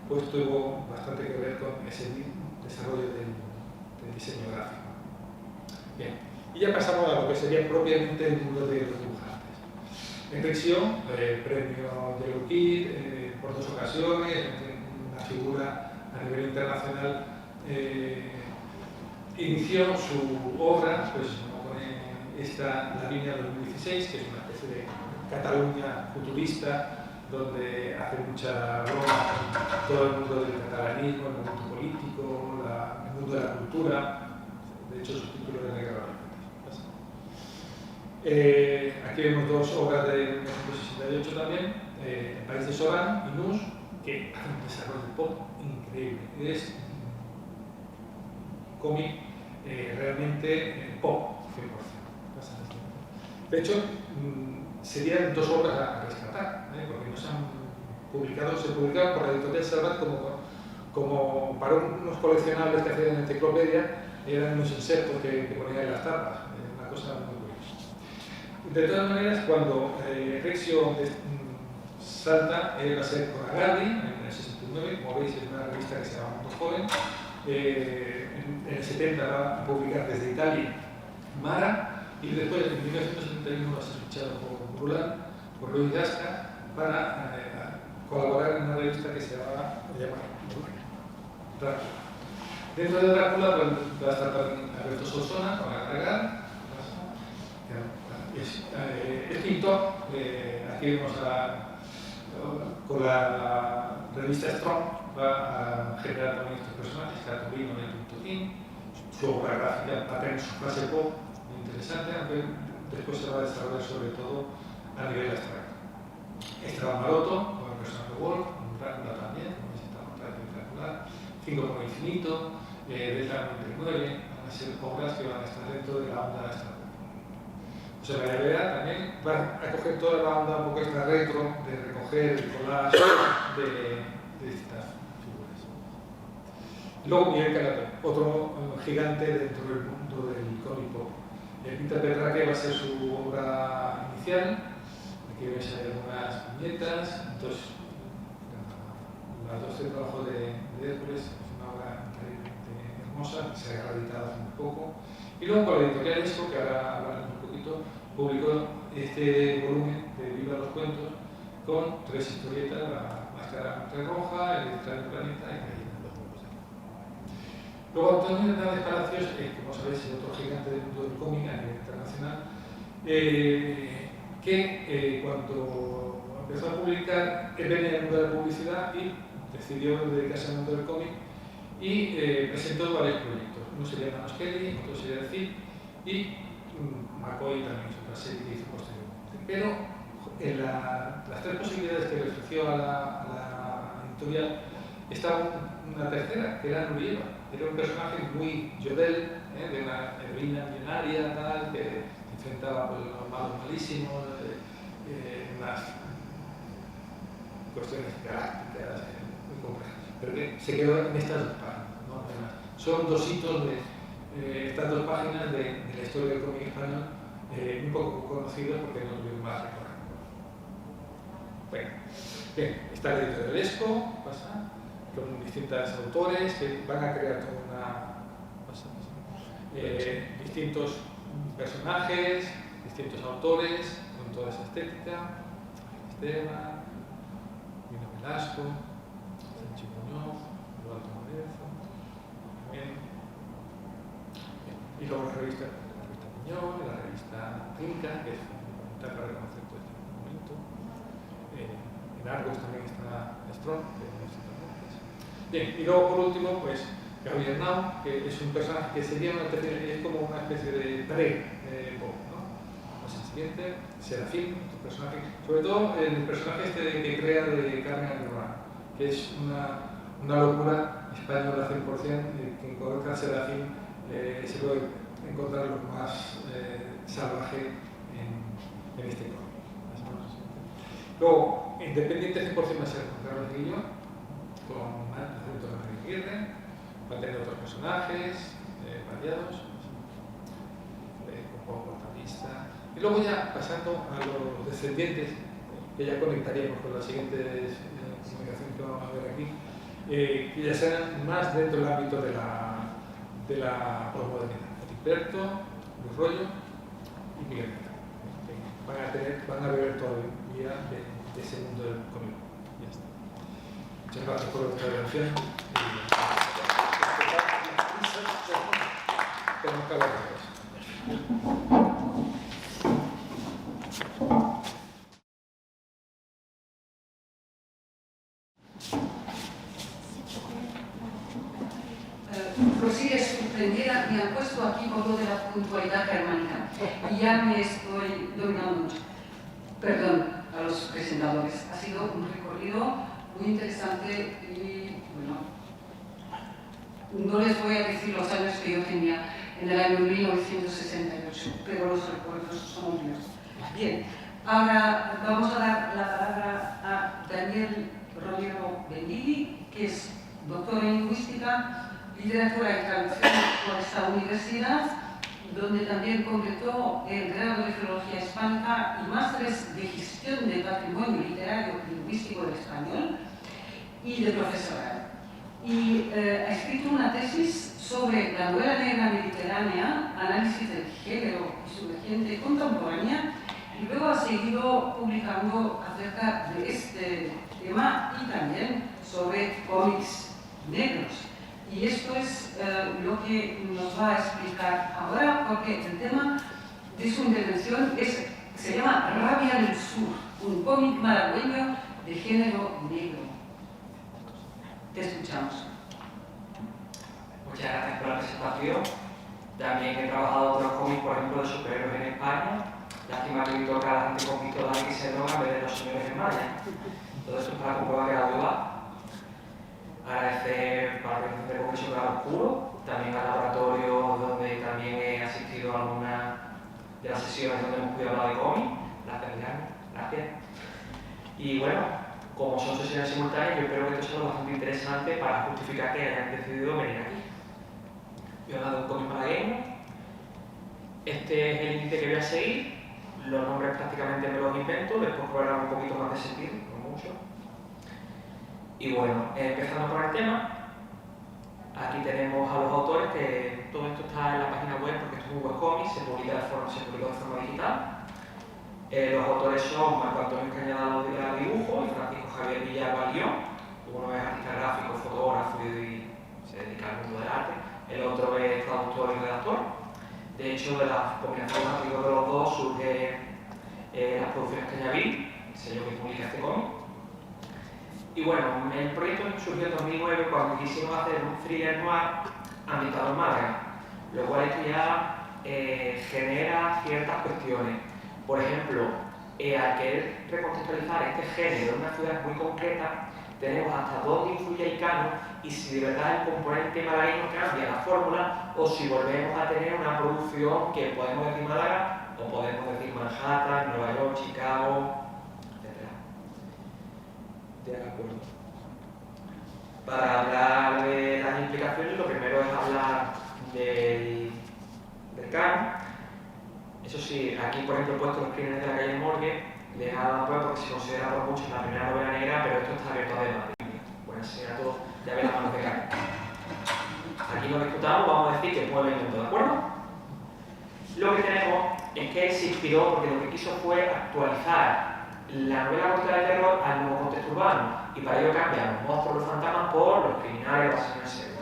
pues tuvo bastante que ver con ese desarrollo del diseño gráfico. Bien, y ya pasamos a lo que sería propiamente el mundo de los dibujantes. Enric Sion, premio Yellow Kid por 2 ocasiones, una figura a nivel internacional, inició su obra pues, con La Línea 2016, que es una especie de Cataluña futurista, donde hace mucha broma con todo el mundo del catalanismo, el mundo político, el mundo de la cultura. De hecho, su título es de Guerra. Aquí vemos 2 obras de 1968 también, El País de Soran y Nus, que hace un desarrollo pop increíble. Es cómic realmente pop, 100%. De hecho, serían 2 obras a rescatar, porque no se han publicado, se publicaron por la editorial Salvat como para unos coleccionables que hacían en enciclopedia, eran unos insertos que ponían en las tapas, una cosa muy curiosa. De todas maneras, cuando Rexio salta, va a ser con Agardi en el 69, como veis es una revista que se llama Mundo Joven. En el 70 va a publicar desde Italia Mara, y después en 1971 va a ser fichado por Brulán, por Luis Gasca, para colaborar en una revista que se llama Drácula. Dentro de Drácula va a estar Alberto Solsona, con Agregar. Es pintor, aquí vemos con la revista Strong, va a generar también estos personajes, Catulino y Tintotín. Su obra gráfica va a tener su fase pop interesante, aunque después se va a desarrollar sobre todo a nivel abstracto. Esteban Maroto, con el personaje Wolf, un Drácula también, como visitamos Drácula, 5 por el infinito, Delta 99, van a ser obras que van a estar dentro de la onda abstracta. José María Vera también va a coger toda la onda un poco esta retro de recoger el collage de distintas figuras. Luego Miguel Calato, otro gigante dentro del mundo del cómic pop. Peter Petrarque va a ser su obra inicial. Aquí veis algunas viñetas. Entonces, las 12 trabajos de Hércules es una obra increíblemente hermosa, que se ha reeditado hace muy poco. Y luego con la editorial ESCO, que ahora hablaremos un poquito, publicó este volumen de Viva los Cuentos con 3 historietas, La Máscara Roja, El Extraño Planeta y Gallina de los Huevos de Oro. Luego Antonio Hernández Palacios, como sabéis, es otro gigante del mundo del cómic a nivel internacional, que cuando empezó a publicar, él venía del mundo de la publicidad y decidió dedicarse al mundo del cómic y presentó varios proyectos. Uno sería Manos Kelly, otro sería The Thief y McCoy también es otra serie que hizo posteriormente. Pero en las 3 posibilidades que le ofreció a la editorial estaba una tercera, que era Nurieva. Era un personaje muy Jodel, de una heroína millonaria, tal, que se enfrentaba con los malos malísimos, unas cuestiones galácticas muy complejas. Pero que se quedó en estas 2 páginas, ¿no? Son 2 hitos de estas 2 páginas de la historia del cómic español, un poco conocidos porque no tuvieron más recorrido. Bueno, bien, está la editorial ESCO, pasa, con distintos autores que van a crear toda distintos personajes, distintos autores, con toda esa estética. Esteban, Nino Velasco, Sánchez Muñoz, Eduardo Morezo, también. Y luego la revista Piñón, la revista Trinca, que es fundamental para reconocer todo este momento. En Argos también está Strong, que no sé también. Bien, y luego por último, pues Gabriel Nau, que es un personaje que sería es como una especie de pre-pop, ¿no? Pues el siguiente, Serafín, otro personaje, sobre todo el personaje este que crea de Carmen Almirón, que es una locura español al 100%, que en cualquier Serafín se puede encontrar lo más salvaje en este cómic. Luego, independiente 100% va a ser con Carlos Guillo, con acento de María Aguirre, va a tener otros personajes variados, con poco protagonista. Y luego ya pasando a los descendientes, que ya conectaríamos con las siguientes comunicaciones que vamos a ver aquí, que ya serán más dentro del ámbito de la posmodernidad. Heriberto, Luis Rollo y Miguel Meta. Van a beber todavía de ese mundo del cómic. Ya está. Muchas gracias por vuestra atención. Tenemos que hablar de eso. Prosigue sorprendida, me han puesto aquí por lo de la puntualidad germánica y ya me estoy dominando mucho. Perdón a los presentadores, ha sido un recorrido muy interesante y bueno, no les voy a decir los años que yo tenía en el año 1968, pero los recuerdos son míos. Bien, ahora vamos a dar la palabra a Daniel Romero Bendili, que es doctor en lingüística, literatura y traducción por esta universidad, donde también completó el grado de Filología Hispánica y másteres de Gestión del Patrimonio Literario y Lingüístico del Español y de profesorado. Y ha escrito una tesis sobre la novela negra mediterránea, análisis del género y su vertiente contemporánea, y luego ha seguido publicando acerca de este tema y también sobre cómics negros. Y esto es lo que nos va a explicar ahora, porque el tema de su intervención se llama Rabia del Sur, un cómic malagueño de género negro. Te escuchamos. Muchas gracias por la presentación. También he trabajado otros cómics, por ejemplo, de superhéroes en España. Lástima que me toca a la gente con pistolas y se droga en vez de los señores en Maya. Todo esto es para comprobar que la duda. Agradecer para la organización del Congreso Claro Oscuro, también al laboratorio donde también he asistido a algunas de las sesiones donde hemos podido hablar de cómic. Gracias, Guillermo. Gracias. Y bueno, como son sesiones simultáneas, yo espero que esto sea bastante interesante para justificar que hayan decidido venir aquí. Voy a hablar de un cómic malagueño. Este es el índice que voy a seguir. Los nombres prácticamente me los invento, después cobrarán un poquito más de sentido, no mucho. Y bueno, empezando por el tema, aquí tenemos a los autores, que todo esto está en la página web porque esto es un webcomic, se publicó de forma digital. Los autores son Marco Antonio Cañada de dibujo y Francisco Javier Villalba guión. Uno es artista gráfico, fotógrafo y se dedica al mundo del arte. El otro es traductor y redactor. De hecho, de las combinaciones de los dos surge las producciones Cañaví, el sello que publica este cómic. Y bueno, el proyecto surgió en 2009 cuando quisimos hacer un thriller noir ambientado en Málaga, lo cual esto ya genera ciertas cuestiones. Por ejemplo, al querer recontextualizar este género en una ciudad muy concreta, tenemos hasta dónde influye el canon y si de verdad el componente malagueño cambia la fórmula o si volvemos a tener una producción que podemos decir Málaga o podemos decir Manhattan, Nueva York, Chicago, etc. De acuerdo. Para hablar de las implicaciones, lo primero es hablar del canon. Eso sí, aquí por ejemplo he puesto Los crímenes de la calle Morgue, dejado pues porque se considera por muchos la primera novela negra, pero esto está abierto a debate. Bueno, enseñar todo, ya ven las manos de cara. Aquí lo disputamos, vamos a decir que fue el invento, ¿de acuerdo? Lo que tenemos es que él se inspiró porque lo que quiso fue actualizar la novela contra el terror al nuevo contexto urbano y para ello cambia los monstruos, los fantasmas por los criminales, los asesinos en serie.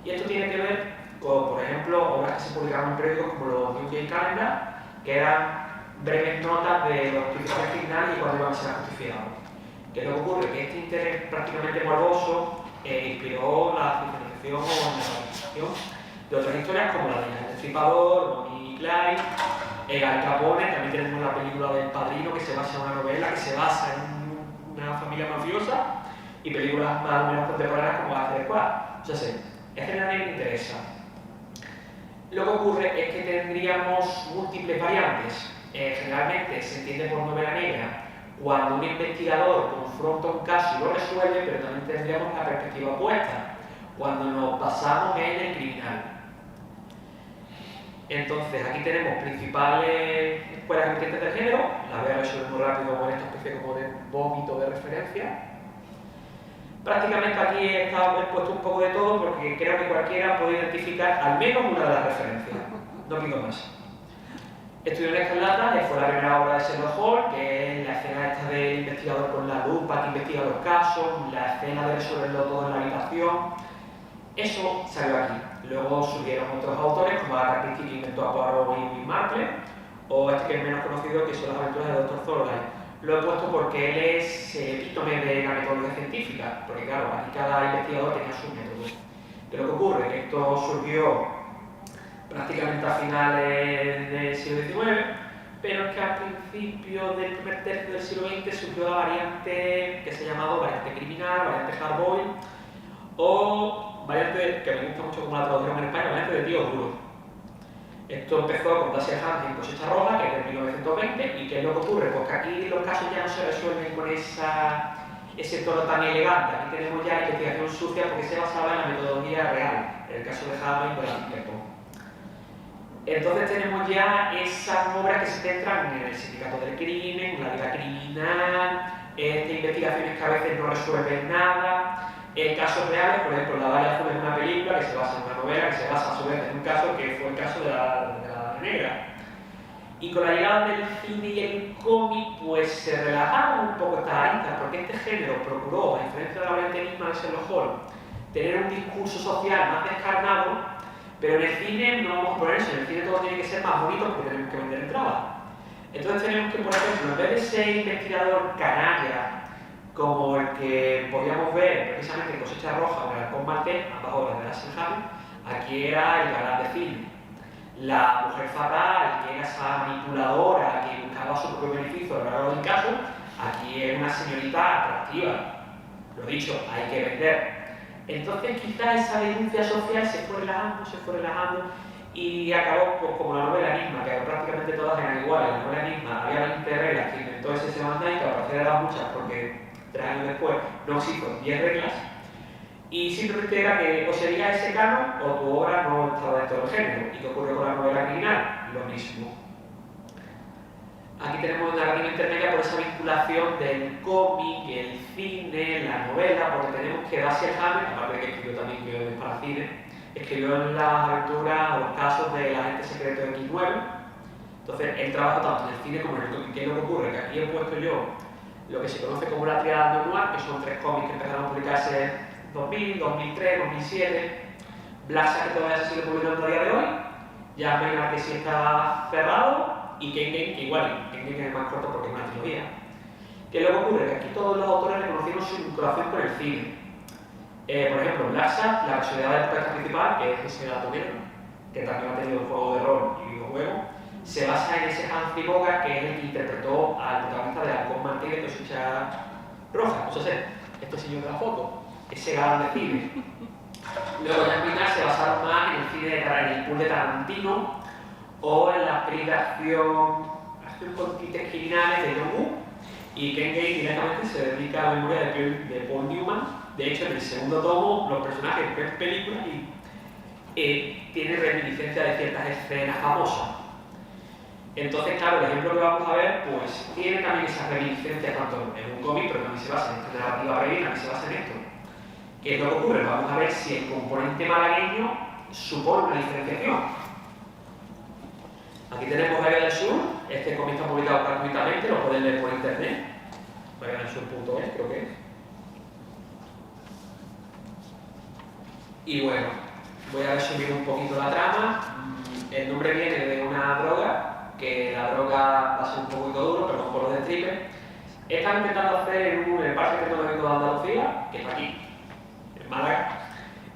Y esto tiene que ver con, por ejemplo, obras que se publicaron en periódicos como los New York Calendar, que eran breves notas de los principales criminales y cuándo iban a ser justificados. ¿Qué es lo que ocurre? Que este interés prácticamente morboso inspiró la civilización o la normalización de otras historias como la de El Destripador, Bonnie y Clyde, Al Capone. También tenemos la película del Padrino, que se basa en una novela que se basa en una familia mafiosa, y películas más o menos contemporáneas como Hace de Squad. O sea, es generalmente me interesa. Lo que ocurre es que tendríamos múltiples variantes. Generalmente se entiende por novela negra cuando un investigador confronta un caso y lo resuelve, pero también tendríamos la perspectiva opuesta, cuando nos basamos en el criminal. Entonces, aquí tenemos principales escuelas emergentes del género. Las voy a resolver muy rápido con esta especie como de vómito de referencia. Prácticamente aquí he puesto un poco de todo porque creo que cualquiera puede identificar al menos una de las referencias. No pido más. Estudio en Escarlata, fue la primera obra de Sherlock Holmes, que es la escena esta del investigador con la lupa que investiga los casos, la escena de resolverlo todo en la habitación. Eso salió aquí. Luego surgieron otros autores como Agatha Christie, que inventó a Poirot y Will Marple, o este que es menos conocido, que son las aventuras del Dr. Thorndyke. Lo he puesto porque él es el epítome de la metodología científica, porque claro, aquí cada investigador tenía su método. ¿Qué es lo que ocurre? Que esto surgió prácticamente a finales del siglo XIX, pero es que al principio del primer tercio del siglo XX surgió la variante que se ha llamado variante criminal, variante hardboiled, o variante, que me gusta mucho como la traducción en España, variante de tío duro. Esto empezó con Dashiell Hammett en Cosecha Roja, que es de 1920, y ¿qué es lo que ocurre? Pues que aquí los casos ya no se resuelven con ese tono tan elegante. Aquí tenemos ya investigación sucia porque se basaba en la metodología real, el caso de Hammett y de la Pinkerton. Entonces tenemos ya esas obras que se centran en el sindicato del crimen, en la vida criminal, investigaciones que a veces no resuelven nada, casos reales. Por ejemplo, La Bala Azul es una película que se basa en una novela, que se basa a su vez en un caso que fue el caso de la Negra. Y con la llegada del cine y el cómic, pues se relajaron un poco estas aristas, porque este género procuró, a diferencia de la variante misma de Sherlock Holmes, tener un discurso social más descarnado, pero en el cine no vamos a poner eso. En el cine todo tiene que ser más bonito porque tenemos que vender entradas. Entonces tenemos que, por ejemplo, en vez de ser investigador canalla, como el que podíamos ver precisamente en Cosecha Roja o en el Halcón Maltés, ambas obras de Dashiell Hammett, aquí era el galán de cine. La mujer fatal, que era esa manipuladora que buscaba su propio beneficio a lo largo del caso, aquí es una señorita atractiva. Lo dicho, hay que vender. Entonces quizás esa denuncia social se fue relajando y acabó pues, como la novela misma, que prácticamente todas eran iguales. La novela misma había 20 reglas que inventó ese Sebastian Knight, que al parecer eran muchas porque 3 años después no existen 10 reglas, y simplemente era que o seguía ese canon o tu obra no estaba dentro del género. ¿Y qué ocurrió con la novela criminal? Lo mismo. Aquí tenemos una narrativa intermedia por esa vinculación del cómic, el cine, la novela, porque tenemos que Dashiell Hammett, aparte de que escribió también guiones para cine, escribió en las aventuras o los casos del agente secreto X9. Entonces él trabaja tanto en el cine como en el cómic. ¿Qué es lo que ocurre? Que aquí he puesto yo lo que se conoce como la triada noir, que son 3 cómics que empezaron a publicarse en 2000, 2003, 2007. Black Sack, que todavía se sigue publicando a día de hoy. Ya Maynard, que sí está cerrado. Y Kane, que igual, Kane es más corto porque es una trilogía. ¿Qué es lo que ocurre? Que aquí todos los autores reconocieron su vinculación con el cine. Por ejemplo, Black Sack, la personalidad del protagonista principal, que es ese gato negro, que también ha tenido un juego de rol y videojuego, se basa en ese Humphrey Bogart, que es el que interpretó al protagonista de Halcón Maltés de Cosecha Roja. O sea, este señor de la foto, ese galán de cine. Luego ya en final se basaron más en el cine de el pool de Tarantino o en las películas de acción con tintes criminales de John Woo. Y Ken Gay directamente se dedica a la memoria de Paul Newman. De hecho, en el segundo tomo los personajes ven películas y tienen reminiscencia de ciertas escenas famosas. Entonces, claro, el ejemplo que vamos a ver, pues tiene también esas reminiscencias tanto en un cómic, pero también se basa en esta narrativa previa, también se basa en esto. ¿Qué es lo que ocurre? Vamos a ver si el componente malagueño supone una diferenciación. Aquí tenemos Vega del Sur. Este cómic está publicado gratuitamente, lo pueden leer por internet. vegadelsur.es, creo que es. Y bueno, voy a resumir un poquito la trama. El nombre viene de una droga, que la droga va a ser un poquito duro, perdón por lo de stripper. Están intentando hacer en el Parque Tecnológico de Andalucía, que está aquí, en Málaga,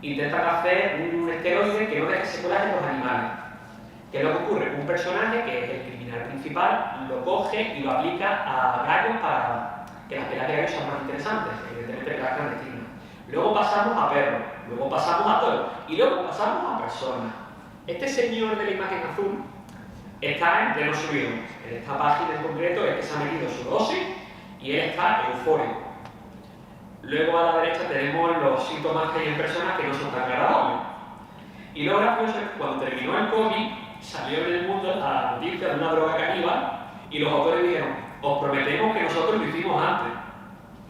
intentan hacer un esteroide que no deje secuelas en los animales. ¿Qué es lo que ocurre? Un personaje, que es el criminal principal, lo coge y lo aplica a gallos para que las peleas de gallos sean más interesantes, evidentemente peleas clandestinas. luego pasamos a perros, luego pasamos a toros y luego pasamos a personas. Este señor de la imagen azul está en pleno subido. En esta página en concreto es que se ha metido su dosis y él está eufórico. Luego a la derecha tenemos los síntomas que hay en personas que no son tan agradables. Y lo gracioso es que cuando terminó el cómic salió en el mundo la noticia de una droga caníbal y los autores dijeron: os prometemos que nosotros lo hicimos antes.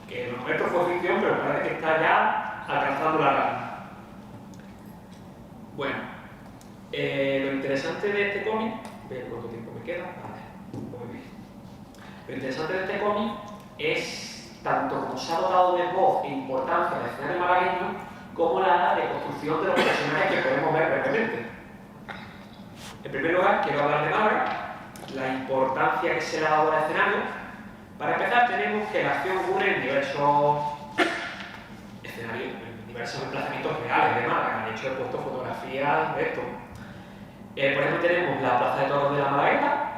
Que lo nuestro fue ficción, pero parece que está ya alcanzando la realidad. Bueno, lo interesante de este cómic, vean cuánto tiempo me queda, vale, muy bien. Lo interesante de este cómic es tanto como se ha dotado de voz e importancia al escenario malagueño, como la reconstrucción de los personajes que podemos ver brevemente. En primer lugar, quiero hablar de Málaga, la importancia que se le ha dado al escenario. Para empezar, tenemos que la acción ocurre en diversos escenarios, en diversos emplazamientos reales de Málaga. De hecho, he puesto fotografías de esto. Por ejemplo, tenemos la Plaza de Toros de la Malagueta.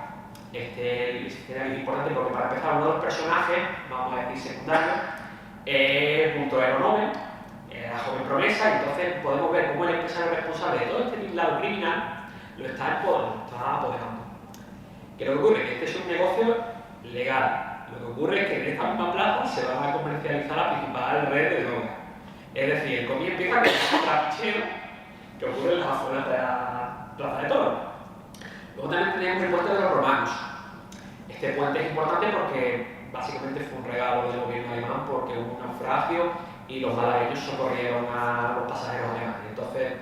Este escenario es importante porque, para empezar, uno de los personajes, vamos a decir secundarios, es un torero noble, la joven promesa, y entonces podemos ver cómo el empresario responsable de todo este lado criminal lo está apoderando. ¿Qué es lo que ocurre? Que este es un negocio legal. Lo que ocurre es que en esta misma plaza se va a comercializar la principal red de drogas. Es decir, el cómic empieza con un trapicheo que ocurre en las afueras de la Plaza de Toros. Luego también tenemos el puente de los romanos. Este puente es importante porque básicamente fue un regalo del gobierno alemán porque hubo un naufragio y los malagueños socorrieron a los pasajeros alemanes. Entonces,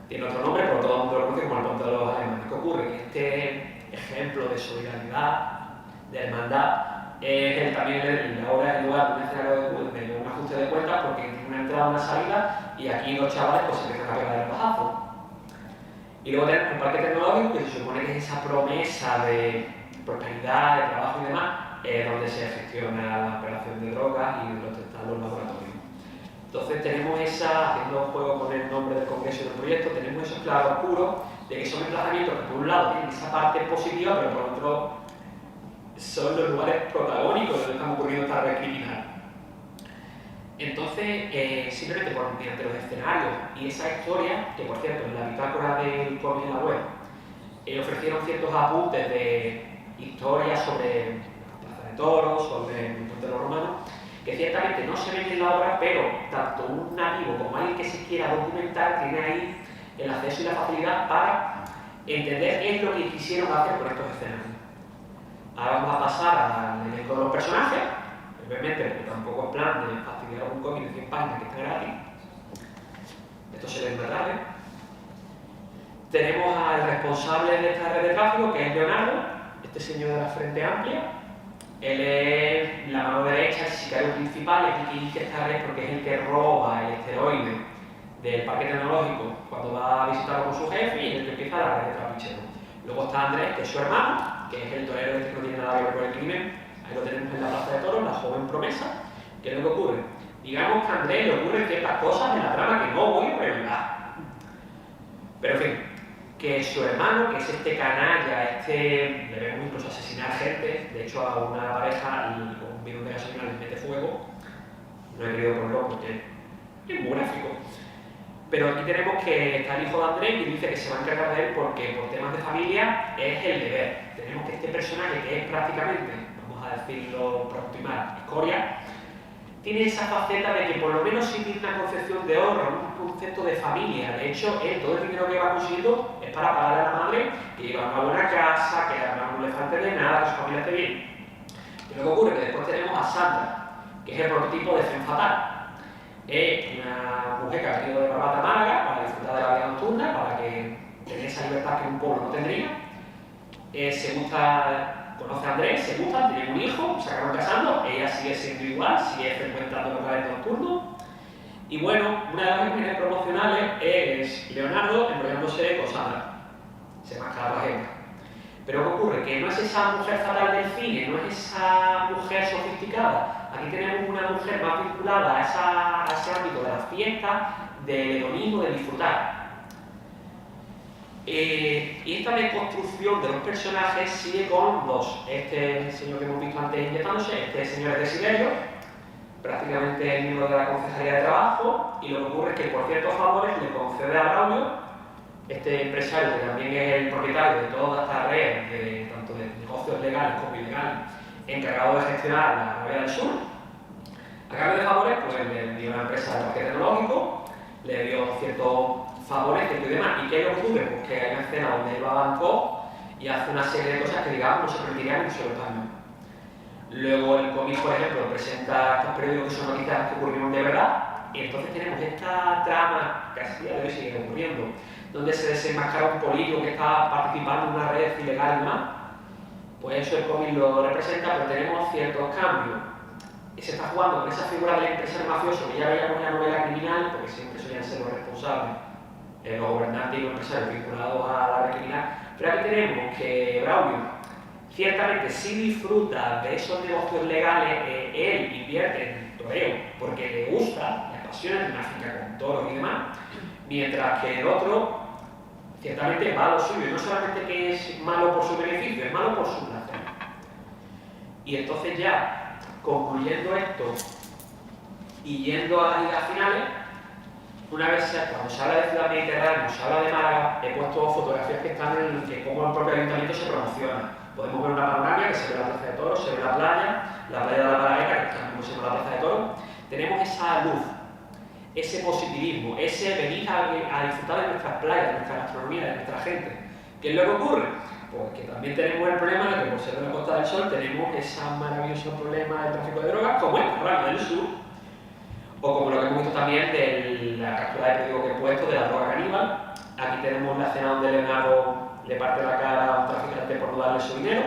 tiene otro nombre, pero todo el mundo lo conoce como el puente de los alemanes. ¿Qué ocurre? Que este ejemplo de solidaridad, de hermandad, es también ahora en lugar de un escenario de un ajuste de cuentas porque tiene una entrada y una salida y aquí los chavales pues se empiezan a pegar el bajazo. Y luego tenemos un parque tecnológico que se supone que es esa promesa de prosperidad, de trabajo y demás, donde se gestiona la operación de drogas y donde están los laboratorios. Entonces tenemos haciendo juego con el nombre del congreso y del proyecto, tenemos esos claroscuros de que son emplazamientos que por un lado tienen esa parte positiva, pero por otro son los lugares protagónicos donde están ocurriendo esta red criminal. Entonces, simplemente mediante los escenarios y esa historia, que por cierto en la bitácora del cómic en la web ofrecieron ciertos apuntes de historias sobre la Plaza de Toros, sobre el puente de los romanos, que ciertamente no se ven en la obra, pero tanto un nativo como alguien que se quiera documentar tiene ahí el acceso y la facilidad para entender qué es lo que quisieron hacer con estos escenarios. Ahora vamos a pasar al elenco de los personajes, brevemente, porque tampoco es plan de fastidiar un cómic de 100 páginas que está gratis. Esto se lee más tarde. Tenemos al responsable de esta red de tráfico, que es Leonardo, este señor de la frente amplia. Él es la mano derecha, el sicario principal, es el que inicia esta red porque es el que roba el esteroide del parque tecnológico cuando va a visitarlo con su jefe y es el que empieza la red de trapicheo. Luego está Andrés, que es su hermano, que es el torero este que no tiene nada que ver con el crimen. Ahí lo tenemos en la Plaza de Toros, la joven promesa. ¿Qué es lo que ocurre? Digamos que a Andrés le ocurren ciertas cosas en la trama que no voy a revelar. Pero en fin, que su hermano, que es este canalla, le vemos incluso asesinar gente, de hecho a una pareja y con un bidón de gasolina les mete fuego. No he querido ponerlo porque es muy gráfico. Pero aquí tenemos que está el hijo de Andrés y dice que se va a encargar de él porque por temas de familia es el deber. Tenemos que este personaje que es prácticamente, vamos a decirlo pronto y mal, escoria, tiene esa faceta de que por lo menos sí tiene una concepción de honor, un concepto de familia. De hecho, él todo el dinero que va consiguiendo es para pagarle a la madre que lleva una buena casa, que a la madre no le falte de nada, que su familia esté bien. Y lo que ocurre es que después tenemos a Sandra, que es el prototipo de femme fatal. Es una mujer que ha venido de Barbata a Málaga para disfrutar de la vida nocturna, para que tenga esa libertad que un pueblo no tendría. Conoce a Andrés, se gustan, tienen un hijo, se acaban casando, ella sigue siendo igual, sigue frecuentando locales nocturnos. Y bueno, una de las imágenes promocionales es Leonardo enrollándose con Sandra. Se mascara la gente. Pero ¿qué ocurre? Que no es esa mujer fatal del cine, no es esa mujer sofisticada. Aquí tenemos una mujer más vinculada a ese ámbito de las fiestas, del hedonismo, de disfrutar. Y esta deconstrucción de los personajes sigue con dos. Este señor que hemos visto antes inyectándose, este señor es Desiderio, prácticamente es miembro de la Concejalía de Trabajo, y lo que ocurre es que por ciertos favores le concede a Braulio, este empresario que también es el propietario de toda esta red, tanto de negocios legales como ilegales, encargado de gestionar la Arabia del Sur. A cambio de favores, pues le dio una empresa de parque tecnológico, le dio ciertos favores y demás. ¿Y qué es lo que ocurre? Pues que hay una escena donde él va a Bangkok y hace una serie de cosas que, digamos, no se permitirían en el Museo Español. Luego el cómic, por ejemplo, presenta estos periódicos que son noticias que ocurrieron de verdad, y entonces tenemos esta trama que así a hoy sigue ocurriendo, donde se desenmascara un político que está participando en una red ilegal y demás. Pues eso el cómic lo representa, pero tenemos ciertos cambios. Y se está jugando con esa figura del empresario mafioso que ya veíamos en la novela criminal, porque siempre solían ser los responsables, los gobernantes y los empresarios vinculados a la red criminal. Pero aquí tenemos que Braulio ciertamente sí disfruta de esos negocios legales, él invierte en el toreo porque le gusta, le apasiona en una finca con toros y demás, mientras que el otro ciertamente va a lo suyo, y no solamente que es malo por su beneficio, es malo por su placer. Y entonces ya, concluyendo esto y yendo a las ideas finales, una vez cuando se habla de ciudad mediterránea, se habla de Málaga, he puesto fotografías que están en que cómo el propio ayuntamiento se promociona. Podemos ver una panorámica que se ve la plaza de toros, se ve la playa de la Malagueta, que está como se llama la plaza de toros. Tenemos esa luz, ese positivismo, ese venir a disfrutar de nuestras playas, de nuestra gastronomía, de nuestra gente. ¿Qué es lo que ocurre? Pues que también tenemos el problema de que por ser de la Costa del Sol tenemos ese maravilloso problema del tráfico de drogas, como el Arabia del Sur, o como lo que hemos visto también de la captura de periódico que he puesto de la droga caníbal. Aquí tenemos la escena donde Leonardo le parte la cara a un traficante por no darle su dinero.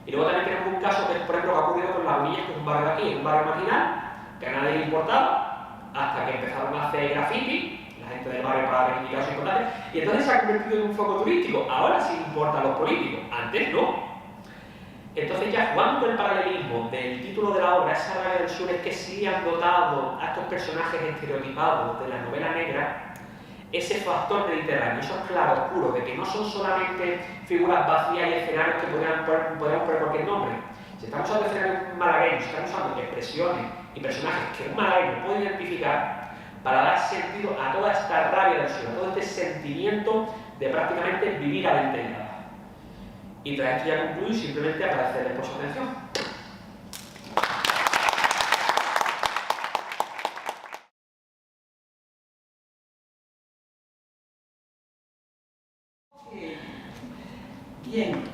Y luego también tenemos un caso que, por ejemplo, que ha ocurrido con Las Villas, que es un barrio de aquí, un barrio marginal, que a nadie le importaba, hasta que empezaron a hacer graffiti, la gente del barrio para reivindicar su importancia, y entonces se ha convertido en un foco turístico. Ahora sí importa a los políticos, antes no. Entonces ya jugando con el paralelismo del título de la obra, esa Arabia del Sur, es que sí han dotado a estos personajes estereotipados de la novela negra ese factor mediterráneo, esos claroscuros de que no son solamente figuras vacías y escenarios que podemos poner cualquier nombre. Si estamos usando escenarios malagueños, estamos usando expresiones y personajes que un malagueño puede identificar para dar sentido a toda esta rabia del sur, a todo este sentimiento de prácticamente vivir a la integridad. Y tras esto ya concluyo y simplemente agradecerles por su atención. Bien,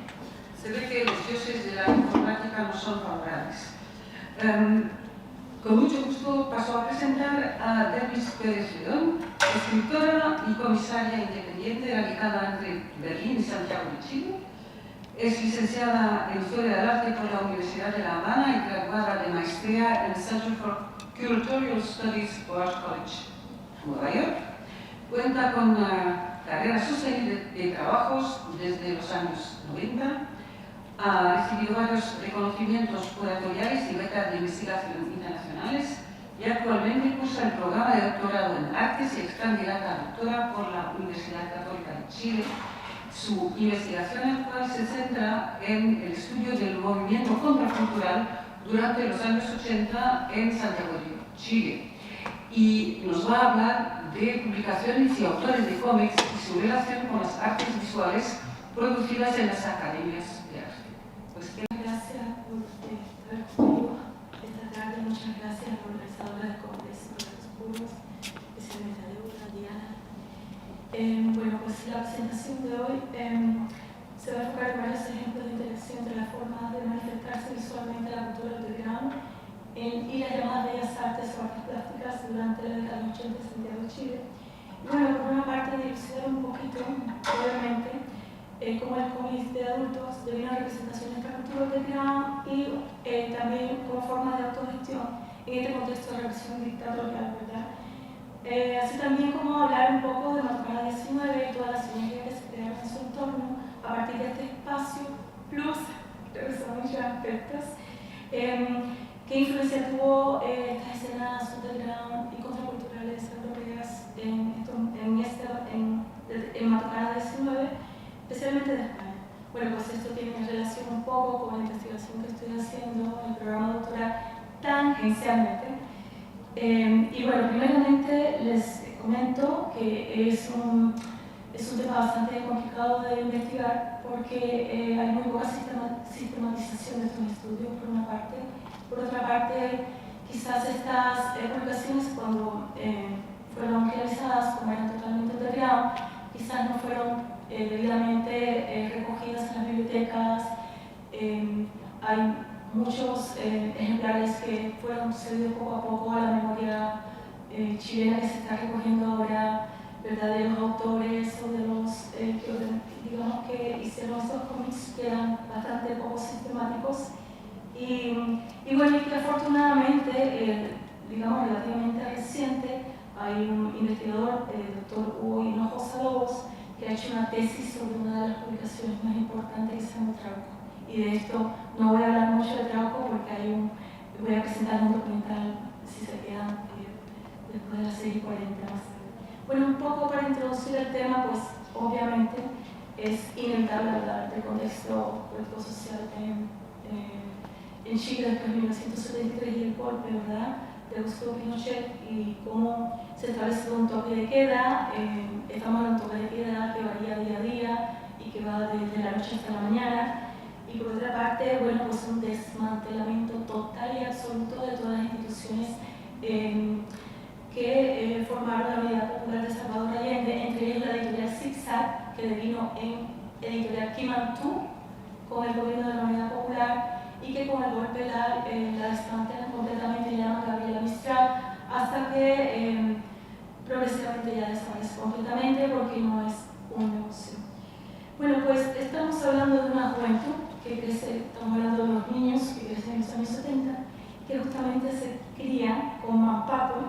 se ve que los dioses de la informática no son favorables. Con mucho gusto paso a presentar a Dermis Pérez León, escritora y comisaria independiente radicada entre Berlín y Santiago de Chile. Es licenciada en Historia del Arte por la Universidad de La Habana y graduada de maestría en el Center for Curatorial Studies Art College, Nueva York. Cuenta con carrera sostenible de trabajos desde los años 90. Ha recibido varios reconocimientos curatoriales y becas de investigación internacionales y actualmente cursa el programa de doctorado en Artes y es candidata a doctora por la Universidad Católica de Chile. Su investigación actual se centra en el estudio del movimiento contracultural durante los años 80 en Santiago de Chile. Y nos va a hablar de publicaciones y autores de cómics y su relación con las artes visuales producidas en las academias de arte. Pues, gracias por estar conmigo esta tarde. Muchas gracias a la organizadora del Congreso de los Puros, especialmente a Débora, Diana. Bueno, pues la presentación de hoy se va a enfocar en varios ejemplos de interacción entre las formas de manifestarse visualmente la cultura underground y las llamadas bellas artes o artes plásticas durante la década de los 80 en Santiago de Chile. Bueno, por una parte, dilucidar un poquito, obviamente, cómo el cómic de adultos deviene una representación de esta cultura underground y también como forma de autogestión en este contexto de represión dictatorial, ¿verdad? Así también como hablar un poco de Matucana 19 y todas las sinergias que se crearon en su entorno a partir de este espacio plus, revisar muchos aspectos. ¿Qué influencia tuvo estas escenas underground y contraculturales europeas en Matucana 19, especialmente de España? Bueno, pues esto tiene relación un poco con la investigación que estoy haciendo en el programa doctoral tangencialmente Y bueno, primeramente les comento que es un tema bastante complicado de investigar porque hay muy poca sistematización de estos estudios, por una parte. Por otra parte, quizás estas publicaciones, cuando fueron realizadas, como eran totalmente underground, quizás no fueron debidamente recogidas en las bibliotecas. Hay muchos ejemplares que fueron cedidos poco a poco a la memoria chilena que se está recogiendo ahora, ¿verdad?, de los autores o de los que, digamos, que hicieron estos cómics, que eran bastante poco sistemáticos. Y bueno, y que afortunadamente, digamos, relativamente reciente, hay un investigador, el doctor Hugo Hinojosa Lobos, que ha hecho una tesis sobre una de las publicaciones más importantes que se llama Trauco. Y de esto no voy a hablar mucho de Trauco porque voy a presentar un documental, si se quedan, después de las 6:40 más tarde. Bueno, un poco para introducir el tema, pues obviamente es inevitable hablar del contexto político-social en Chile después de 1973 y el golpe, ¿verdad?, de Augusto Pinochet, y cómo se estableció un toque de queda. Estamos en un toque de queda que varía día a día y que va desde la noche hasta la mañana. Y por otra parte, bueno, pues un desmantelamiento total y absoluto de todas las instituciones que formaron la Unidad Popular de Salvador Allende, entre ellas la editorial Zigzag, que devino en editorial Kimantú, con el gobierno de la Unidad Popular, y que con el golpe la desmantelan completamente y llaman Gabriela Mistral, hasta que progresivamente ya desaparece completamente porque no es un negocio. Bueno, pues estamos hablando de una juventud que crece, estamos hablando de los niños que crecen en los años 70, que justamente se cría con Mampato.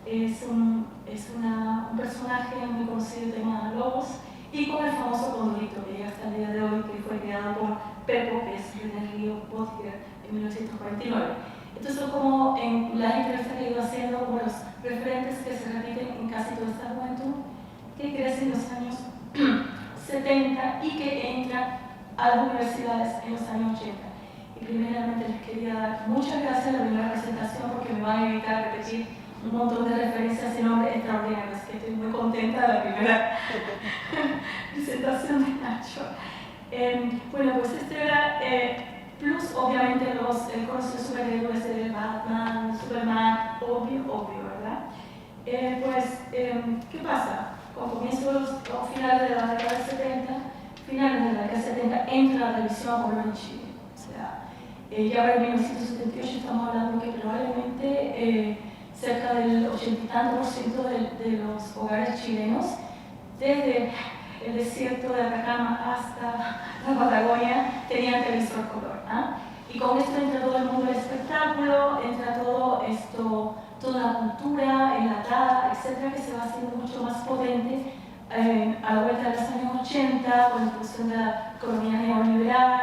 Es un personaje muy conocido de Ana Lobos, y con el famoso Condorito, que llega hasta el día de hoy, que fue creado por Pepo, que es René Río Botger, en 1949. Entonces son como en las entrevistas que he ido haciendo, como los referentes que se repiten en casi toda esta juventud, que crece en los años 70 y que entra a las universidades en los años 80. Y primeramente les quería dar muchas gracias a la primera presentación porque me van a evitar repetir un montón de referencias y nombres extraordinarios, que estoy muy contenta de la primera presentación de Nacho. Bueno, pues este era plus, obviamente, los conocidos superhéroes de Batman, Superman, obvio, ¿verdad? Pues, ¿qué pasa? Con comienzos o finales de la década de 70, entra la televisión a color en Chile. O sea, ya para 1978 estamos hablando que probablemente cerca del 80% y tanto de los hogares chilenos, desde el desierto de Atacama hasta la Patagonia, tenían televisor color. Y con esto entra todo el mundo del espectáculo, entra todo esto, toda la cultura enlatada, etcétera, que se va haciendo mucho más potente a la vuelta de los años 80, con la introducción de la economía neoliberal,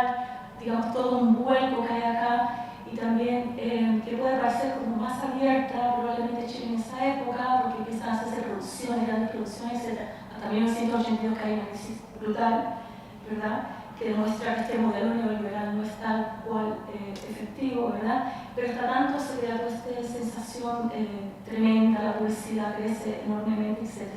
digamos, todo un vuelco que hay acá, y también que puede parecer como más abierta probablemente Chile en esa época, porque empiezan a hacerse producciones, grandes producciones, etc. Hasta 1982 que hay una crisis brutal, ¿verdad?, que demuestra que este modelo neoliberal no es tal cual efectivo, ¿verdad? Pero hasta tanto se crea toda esta sensación tremenda, la publicidad crece enormemente, etc.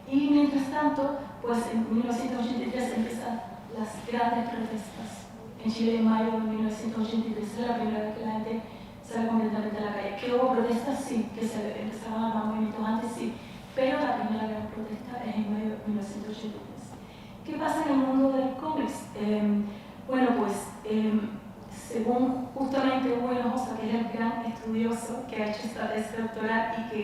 Y mientras tanto, pues en 1983 empiezan las grandes protestas. En Chile, en mayo de 1983, es la primera vez que la gente sale completamente a la calle. ¿Que hubo protestas? Sí. ¿Que se empezaban a armar movimientos antes? Sí. Pero la primera gran protesta es en mayo de 1983. ¿Qué pasa en el mundo del cómics? Bueno, pues según justamente Hugo Hinojosa, que es el gran estudioso que ha hecho esta tesis doctoral y que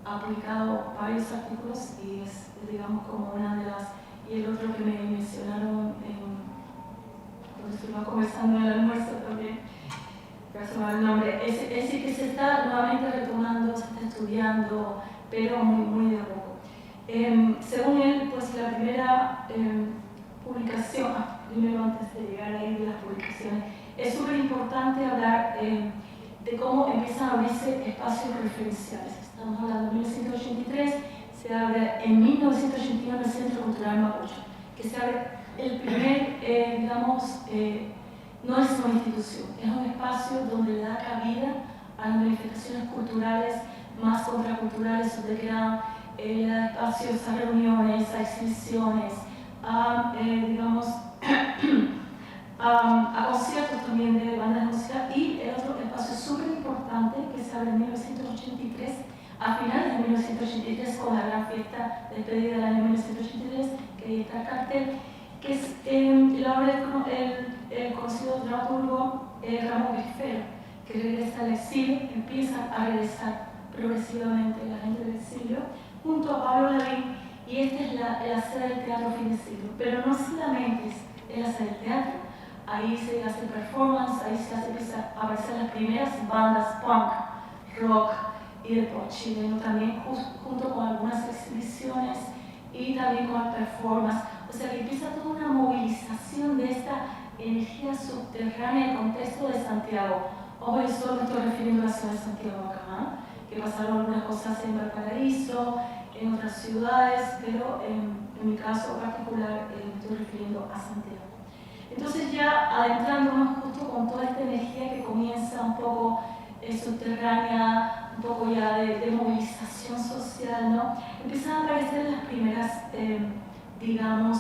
ha publicado varios artículos, y es, digamos, como una de las, y el otro que me mencionaron cuando estuvimos conversando en el almuerzo también, pero se me va el nombre, es decir, que se está nuevamente retomando, se está estudiando, pero muy de a poco. Según él, pues la primera publicación, primero antes de llegar ahí de las publicaciones, es súper importante hablar de cómo empiezan a abrirse espacios referenciales. Estamos hablando de 1983, se abre en 1981 el Centro Cultural Mapocho, que se abre el primer, digamos, no es una institución, es un espacio donde le da cabida a las manifestaciones culturales más contraculturales, donde crean espacios a reuniones, a exhibiciones, a, digamos, a conciertos también de bandas de música. Y el otro espacio súper importante que se abre en 1983, a finales de 1983, con la gran fiesta de despedida del año 1983, que ahí está el cartel, que es la obra del conocido dramaturgo Ramón Gifero, que regresa al exilio, empieza a regresar progresivamente la gente del exilio, junto a Pablo Lavín, y esta es la sede del teatro fin de siglo. Pero no solamente es la sede del teatro, ahí se hace performance, ahí empiezan a aparecer las primeras bandas punk, rock y de pop chileno, también junto con algunas exhibiciones y también con el performance. O sea que empieza toda una movilización de esta energía subterránea en el contexto de Santiago. Ojo, yo solo me estoy refiriendo a la ciudad de Santiago acá, que pasaron algunas cosas en Valparaíso, en otras ciudades, pero en mi caso particular me estoy refiriendo a Santiago. Entonces ya adentrándonos justo con toda esta energía que comienza un poco subterránea, un poco ya de movilización social, ¿no? Empiezan a aparecer las primeras, digamos,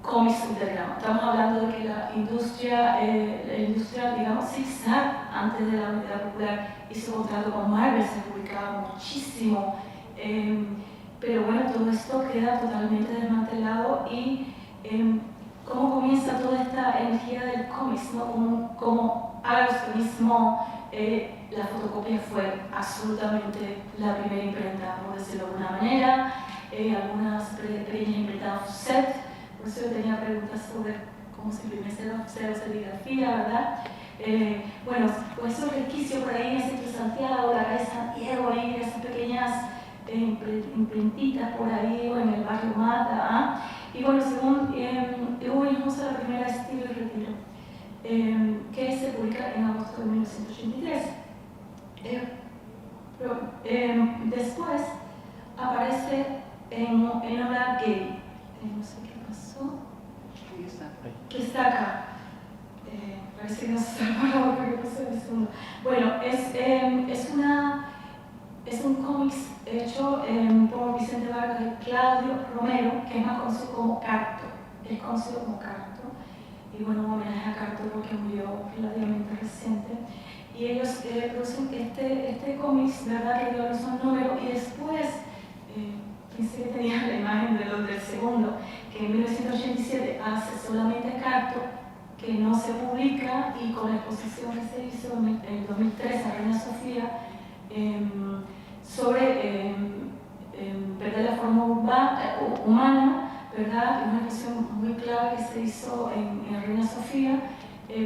cómics underground. Estamos hablando de que la industria digamos, zigzag, antes de la Unidad Popular, hizo contrato con Marvel, se publicaba muchísimo, pero bueno, todo esto queda totalmente desmantelado. Y cómo comienza toda esta energía del cómics, ¿no? Como algo mismo, la fotocopia fue absolutamente la primera imprenta, por decirlo de alguna manera, algunas pequeñas imprentas offset. Por eso yo tenía preguntas sobre cómo se imprime serigrafía, ¿verdad? Bueno, con esos resquicios por ahí en el centro de Santiago, la calle Santiago, ahí esas pequeñas imprentitas por ahí, o en el barrio Mata. Y bueno, según vamos a la primera Estilo y Retiro, que se publica en agosto de 1983. Después aparece en Hora Gay. No sé qué pasó. Ahí está. Que está acá. Parece que no se está parado porque pasó en el segundo. Bueno, es un cómic hecho por Vicente Vargas y Claudio Romero, que es más conocido como Carto. Es conocido como Carto. Y bueno, un homenaje a Carto porque murió relativamente reciente. Y ellos producen este cómic, ¿verdad? Que dio un número. Y después, pensé que tenía la imagen del segundo, que en 1987 hace solamente Carto, que no se publica, y con la exposición que se hizo en el 2003 a Reina Sofía, sobre perder la forma humana, ¿verdad? Una exposición muy clara que se hizo en Reina Sofía,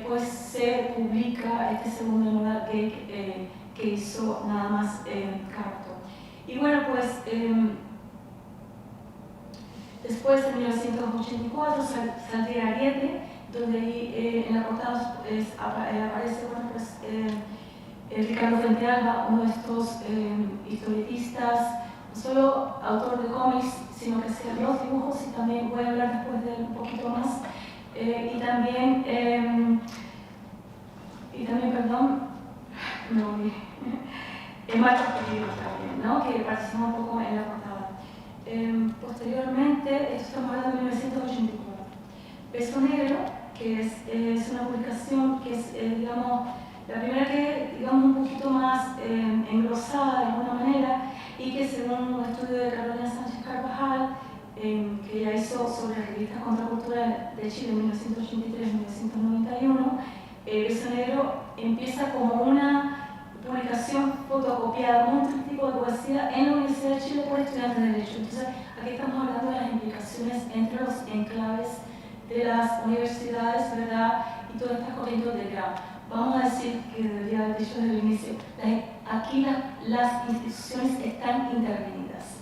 pues se publica este segundo novela que hizo nada más Carto. Y bueno, pues después en 1984 saldría Ariete, donde ahí en la portada aparece, bueno, pues, Ricardo Fuentealba, uno de estos historietistas, no solo autor de cómics, sino que hacía los dibujos, y también voy a hablar después de él un poquito más. Y también, perdón, me olvidé, Marcos Peligro también, ¿no? Que participó un poco en la portada. Posteriormente, esto estamos hablando de 1984. Beso Negro, que es una publicación que es, digamos, la primera que, digamos, un poquito más engrosada de alguna manera, y que según un estudio de Carolina Sánchez Carvajal, que ella hizo sobre revistas contraculturales de Chile en 1983-1991, Beso Negro empieza como una publicación fotocopiada, un tríptico de poesía en la Universidad de Chile por estudiantes de Derecho. Entonces, aquí estamos hablando de las implicaciones entre los enclaves de las universidades, ¿verdad? Y todas estas corrientes de grado. Vamos a decir que debería haber dicho desde el inicio, aquí las instituciones están intervenidas.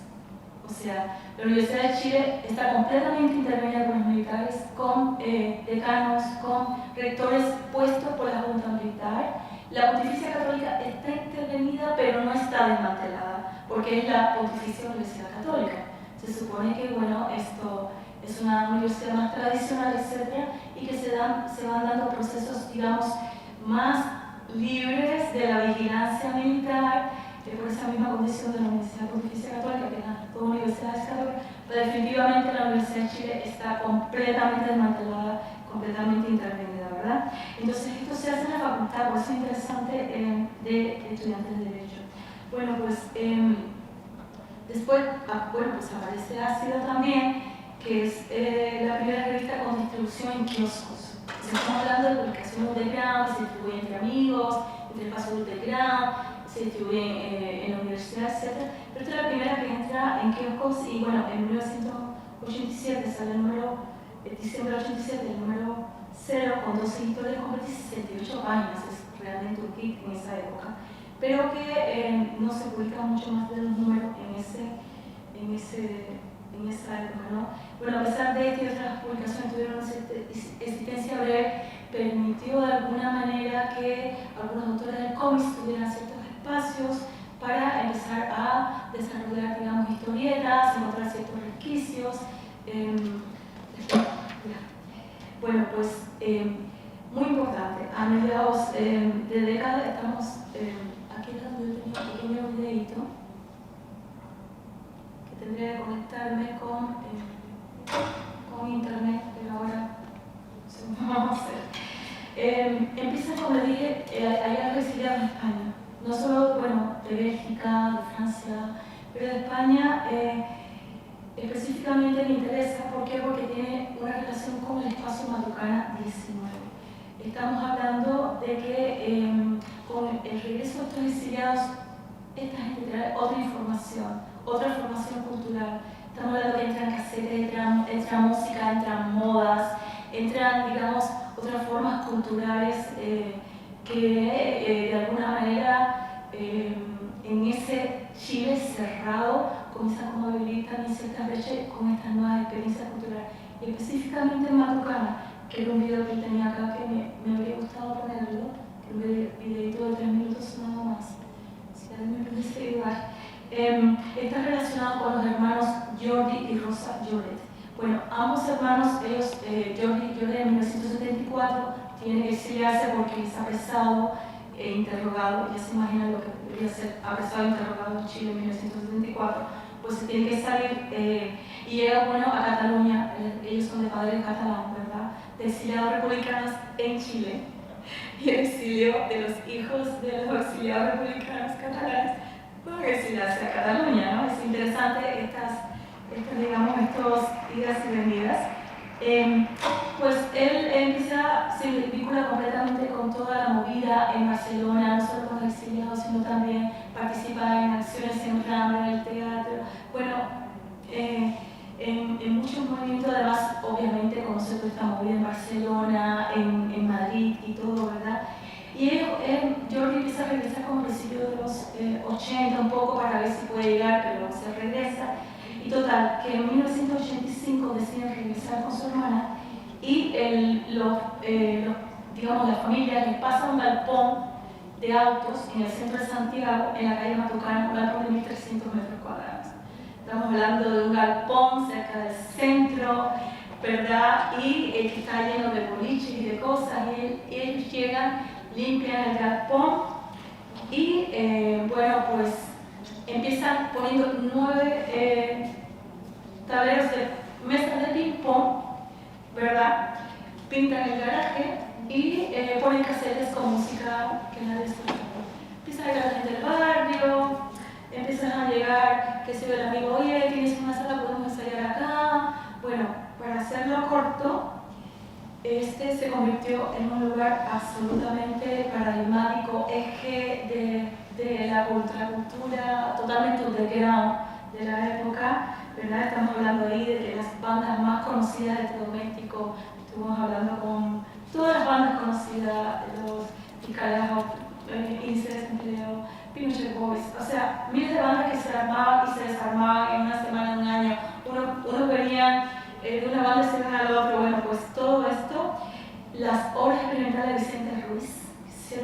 O sea, la Universidad de Chile está completamente intervenida con los militares, con decanos, con rectores puestos por la Junta Militar. La Pontificia Católica está intervenida, pero no está desmantelada, porque es la Pontificia Universidad Católica. Se supone que, bueno, esto es una universidad más tradicional, etc., y que se van dando procesos, digamos, más libres de la vigilancia militar, por esa misma condición de la Universidad Pontificia Católica, que las dos universidades católicas, pero definitivamente la Universidad de Chile está completamente desmantelada, completamente intervenida, ¿verdad? Entonces esto se hace en la facultad, por eso es interesante, de estudiantes de Derecho. Bueno, pues después pues aparece Ácido también, que es la primera revista con distribución en kioscos. Estamos hablando de publicación underground, que se distribuye entre amigos, entre espacios underground, se distribuye en la universidad, etc. Pero esta es la primera que entra en kioscos y bueno, en 1987 sale el número, diciembre del 87, el número 0 con 12 editores con 68 páginas, es realmente un kit en esa época. Pero que no se publica mucho más de los números en esa época, ¿no? Bueno, a pesar de que otras publicaciones tuvieron una existencia breve, permitió de alguna manera que algunos autores del cómic tuvieran ciertos espacios para empezar a desarrollar, digamos, historietas, encontrar ciertos resquicios. Bueno, pues muy importante, a mediados de década estamos, aquí es donde yo tenía un pequeño videito que tendría que conectarme con internet, pero ahora no sé cómo vamos a hacer. Empieza, como le dije, hay algo exiliado en España, no solo, bueno, de Bélgica, de Francia, pero de España específicamente me interesa. ¿Por qué? Porque tiene una relación con el espacio Matucana 19. Estamos hablando de que con el regreso de estos exiliados, esta gente trae otra información, otra formación cultural. Estamos hablando que entran casetes, entra música, entran modas, entran, digamos, otras formas culturales que de alguna manera en ese Chile cerrado comienzan como a vivir también ciertas brechas con estas nuevas experiencias culturales. Y específicamente en Matucana, que era un video que tenía acá que me habría gustado ponerlo, que es un videito de 3 minutos nada más, si alguien me pudiese ayudar. Está relacionado con los hermanos Jordi y Rosa Lloret. Bueno, ambos hermanos, ellos, Jordi Lloret en 1974, tienen que exiliarse porque es apresado e interrogado. Ya se imaginan lo que debería ser apresado e interrogado en Chile en 1974. Pues se tiene que salir y llega, bueno, a Cataluña. Ellos son de padres catalanes, ¿verdad? De exiliados republicanos en Chile. Y el exilio de los hijos de los exiliados republicanos catalanes pueden exiliarse a Cataluña, ¿no? Es interesante estas digamos, idas y venidas. Pues él se vincula completamente con toda la movida en Barcelona, no solo con los exiliados, sino también participa en acciones en Rambla, en el teatro. Bueno, en muchos movimientos, además, obviamente, conoce toda esta movida en Barcelona, en Madrid y todo, ¿verdad? Y Jordi empieza a regresar como a principios de los 80 un poco para ver si puede llegar, pero se regresa. Y total, que en 1985 deciden regresar con su hermana y digamos, la familia les pasa un galpón de autos en el centro de Santiago, en la calle Matucana, un galpón de 1.300 metros cuadrados. Estamos hablando de un galpón cerca del centro, ¿verdad? Y que está lleno de boliches y de cosas, y ellos llegan, limpian el galpón y, bueno, pues empiezan poniendo 9 tableros de mesas de ping-pong, ¿verdad? Pintan el garaje y ponen casetes con música que nadie escucha. Empieza a llegar la gente del barrio, empiezan a llegar, que se ve el amigo, oye, tienes una sala, podemos ensayar acá. Bueno, para hacerlo corto, este se convirtió en un lugar absolutamente paradigmático, eje de la contracultura totalmente underground de la época, ¿verdad? Estamos hablando ahí de que las bandas más conocidas de Electrodoméstico, estuvimos hablando con todas las bandas conocidas, los Ticalajo, Incest, Empleo, Pinochet Boys, o sea, miles de bandas que se armaban y se desarmaban en una semana, en un año. Unos venían de una banda y se iban al otro. Bueno, pues todo esto, las obras experimentales de Vicente Ruiz, se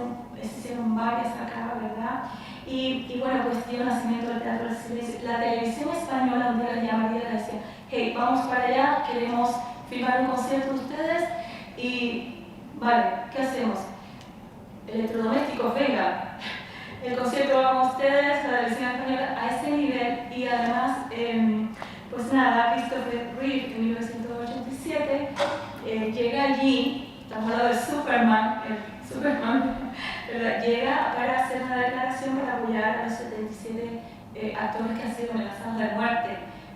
hicieron varias acá, ¿verdad? Y bueno, pues dio nacimiento del Teatro del Silencio. La televisión española un día les llamaría y les decía, hey, vamos para allá, queremos filmar un concierto de ustedes y, vale, ¿qué hacemos? electrodomésticos, venga, el concierto vamos ustedes, la televisión española, a ese nivel. Y además, pues nada, Christopher Reeve en 1987 llega allí, estamos hablando de Superman, llega para hacer una declaración para apoyar a los 77 actores que han sido amenazados de muerte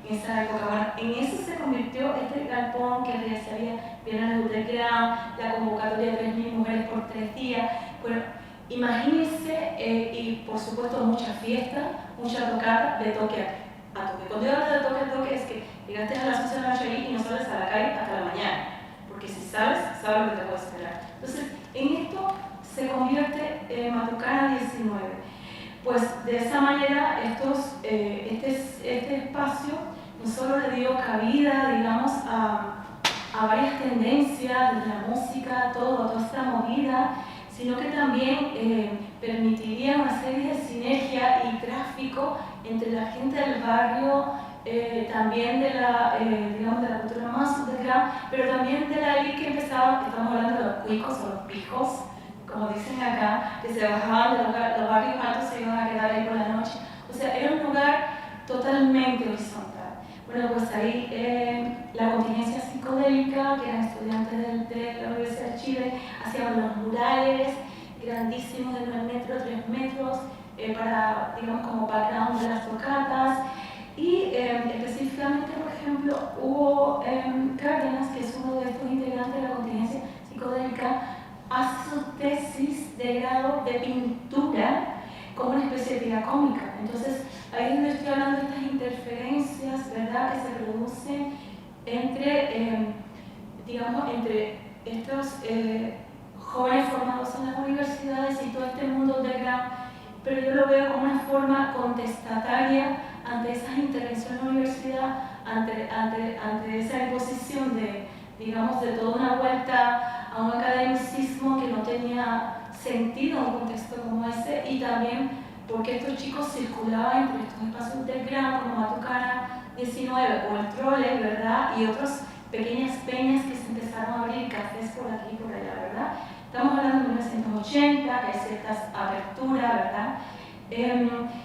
en esa época. Bueno, en eso se convirtió este galpón que ya se había Bienal de Underground, la convocatoria de 3.000 mujeres por 3 días. Bueno, imagínense, y por supuesto mucha fiesta, mucha tocada de toque a toque. Cuando yo hablo de toque a toque es que llegaste a las 11 de la noche ahí y no sales a la calle hasta la mañana, porque si sales, sabes lo que te puede esperar. Entonces, en esto se convierte Matucana 19. Pues de esa manera este espacio no solo le dio cabida, digamos, a varias tendencias, desde la música, toda esta movida, sino que también permitiría una serie de sinergia y tráfico entre la gente del barrio, también de digamos, de la cultura más underground, pero también de la élite que empezaba, estamos hablando de los cuicos o los pijos, como dicen acá, que se bajaban de los barrios altos, se iban a quedar ahí por la noche. O sea, era un lugar totalmente horizontal. Bueno, pues ahí la contingencia psicodélica, que eran estudiantes de la Universidad de Chile, hacían los murales grandísimos de 9 metros, 3 metros, para, digamos, como background de las tocatas. Y específicamente, por ejemplo, hubo Cárdenas, que es uno de estos integrantes de la contingencia psicodélica, hace su tesis de grado de pintura como una especie de tira cómica. Entonces, ahí es donde estoy hablando de estas interferencias, ¿verdad?, que se producen entre, digamos, entre estos jóvenes formados en las universidades y todo este mundo underground, pero yo lo veo como una forma contestataria ante esas intervenciones en la universidad, ante esa imposición de, digamos, de toda una vuelta a un academicismo que no tenía sentido en un contexto como ese, y también porque estos chicos circulaban entre estos espacios underground como Matucana 19 o el Trole, ¿verdad?, y otras pequeñas peñas que se empezaron a abrir, cafés por aquí y por allá, ¿verdad? Estamos hablando de 1980, que hay ciertas aperturas, ¿verdad?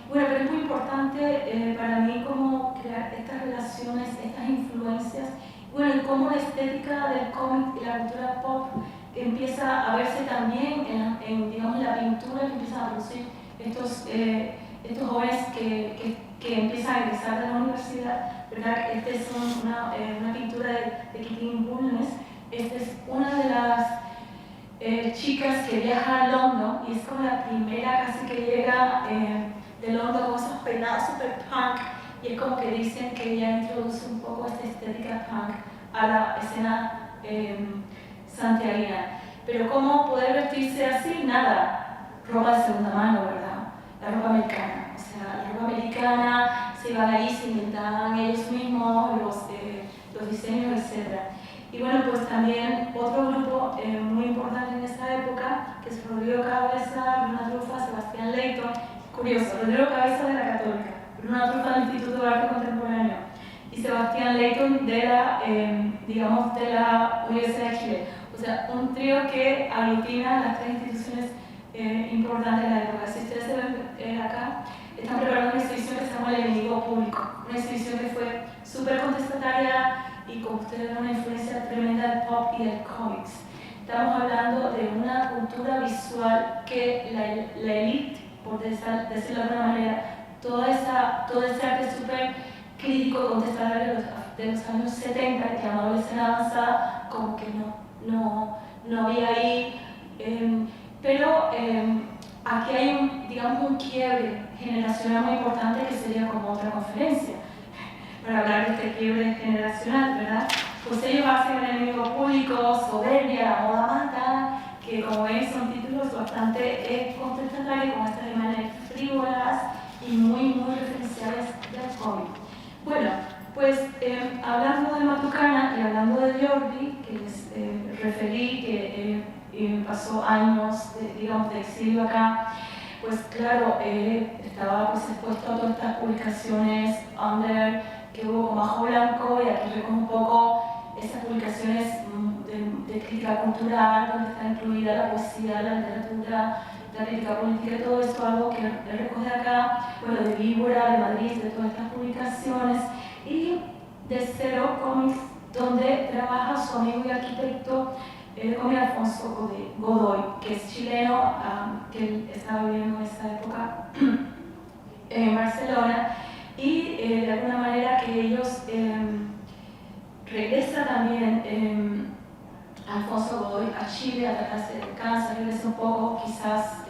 Bueno, pero es muy importante para mí cómo crear estas relaciones, estas influencias, bueno, y cómo la estética del cómic y la cultura pop empieza a verse también en digamos, la pintura que empiezan a producir estos jóvenes que empiezan a egresar de la universidad, ¿verdad? Esta es una pintura de Kitin Bulnes. Esta es una de las chicas que viaja a London y es como la primera casi que llega de London con esos peinados super punk, y es como que dicen que ella introduce un poco esta estética punk a la escena santiaguina. Pero ¿cómo poder vestirse así? Nada, ropa de segunda mano, ¿verdad? La ropa americana. O sea, la ropa americana, se iban allí, se inventaban ellos mismos los diseños, etc. Y bueno, pues también otro grupo muy importante en esta época, que es Rodrigo Cabeza, Bruna Trufa, Sebastián Leighton. Curioso, Rodrigo Cabeza de la Católica, Bruna Trufa del Instituto de Arte Contemporáneo y Sebastián Leighton de la, digamos, de la Universidad de Chile. O sea, un trío que aglutina las 3 instituciones importantes de la época. Si ustedes se ven acá, están preparando una exhibición que se llama El Enemigo Público, una exhibición que fue súper contestataria y, como ustedes ven, una influencia tremenda del pop y del cómics. Estamos hablando de una cultura visual que la élite, por decirlo de alguna manera, todo ese arte súper crítico, contestatario de los años 70, llamado la escena avanzada, como que no había ahí. Pero aquí hay digamos, un quiebre generacional muy importante que sería como otra conferencia para hablar de este quiebre generacional, ¿verdad? Pues ellos hacen El Enemigo Público, Soberbia, La Moda Mata, que como ven son títulos bastante contestatarios, con estas imágenes frívolas y muy referenciales del cómic. Bueno, pues hablando de Matucana y hablando de Jordi, que les referí, que pasó años, digamos, de exilio acá, pues claro, estaba pues, expuesto a todas estas publicaciones under que hubo con Bajo Blanco, y aquí recojo un poco esas publicaciones de crítica cultural, donde está incluida la poesía, la literatura, la crítica política y todo esto, algo que él recoge acá, bueno, de Víbora, de Madrid, de todas estas publicaciones, y de Cero Comics, donde trabaja su amigo y arquitecto como Alfonso Godoy, que es chileno, que él estaba viviendo en esa época en Barcelona, y de alguna manera que ellos regresa también Alfonso Godoy a Chile a tratarse del cáncer, regresa un poco, quizás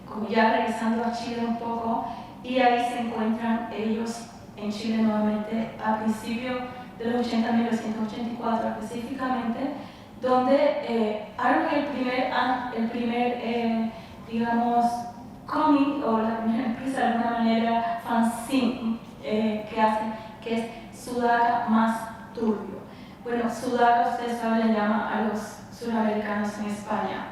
como ya regresando a Chile un poco, y ahí se encuentran ellos en Chile nuevamente a principios de los 80, 1984 específicamente, donde arman el primer digamos, cómic o la primera empresa de alguna manera fanzine que hacen, que es Sudaca más Turbio. Bueno, Sudaca, ustedes saben, le llama a los suramericanos en España,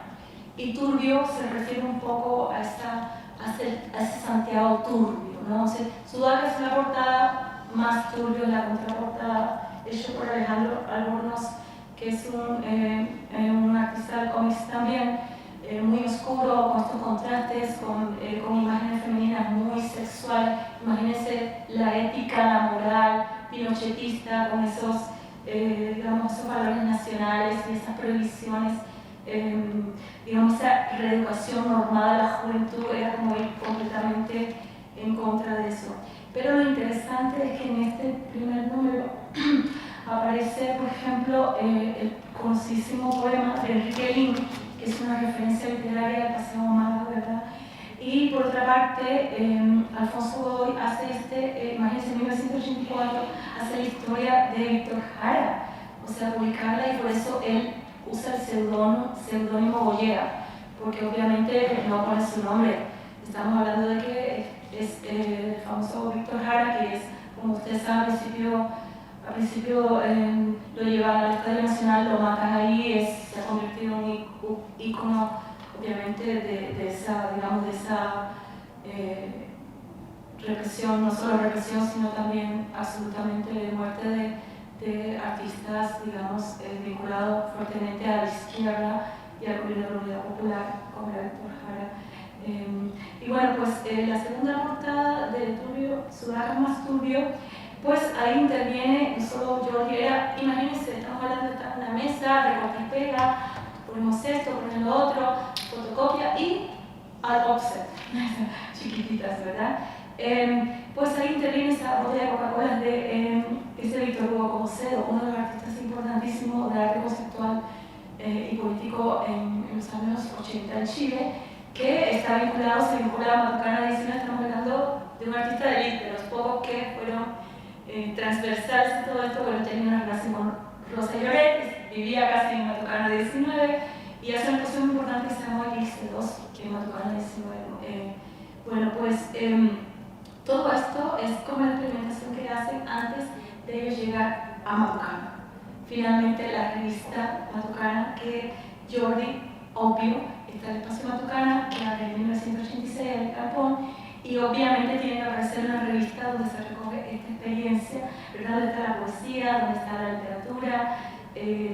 y turbio se refiere un poco a ese Santiago turbio, ¿no? O sea, Sudaca es la portada, más turbio la contraportada, hecho por Alejandro Albornoz, que es un artista de cómics también, muy oscuro, con estos contrastes, con imágenes femeninas muy sexuales. Imagínense la ética, la moral pinochetista, con esos, digamos, esos valores nacionales y esas prohibiciones, digamos, esa reeducación normada de la juventud, era como ir completamente en contra de eso. Pero lo interesante es que en este primer número aparece, por ejemplo, el conocidísimo poema de Enrique Lin, que es una referencia literaria del Paseo Humano, ¿verdad? Y por otra parte, Alfonso Godoy hace imagínense, en 1984, hace la historia de Víctor Jara, o sea, publicarla, y por eso él usa el seudónimo Goyera, porque obviamente no pone su nombre. Estamos hablando de que es el famoso Víctor Jara, que es, como ustedes saben, al principio lo llevan a la Estadio Nacional, lo matan ahí, se ha convertido en un ícono, obviamente, de esa, digamos, de esa represión, no solo represión, sino también absolutamente de muerte de artistas, digamos, vinculados fuertemente a la izquierda y al gobierno de la Unidad Popular, como era Víctor Jara. Y bueno, pues la segunda portada de Turbio, Sudaca más Turbio, pues ahí interviene no solo Jordi, imagínense, estamos hablando de estar en una mesa, recorta y pega, ponemos esto, ponemos lo otro, fotocopia y al offset, chiquititas, ¿verdad? Pues ahí interviene esa botella de Coca-Cola de ese Víctor Hugo Cobocedo, uno de los artistas importantísimos de arte conceptual y político en los años 80 en Chile, que está vinculado, se vincula a Matucana Ediciones. Estamos hablando de un artista de élite, de los pocos que fueron transversales en todo esto. Bueno, tenía una relación con Rosa Lloret, vivía casi en Matucana 19 y hace una exposición muy importante que se llama Elixir 2 en Matucana 19. Bueno, pues todo esto es como la experimentación que hacen antes de ellos llegar a Matucana. Finalmente, la revista Matucana, que Jordi, obvio, está en el espacio Matucana, que abre en 1986 en Japón, y obviamente tiene que aparecer una revista donde se recoge esta experiencia, ¿verdad? Donde está la poesía, donde está la literatura,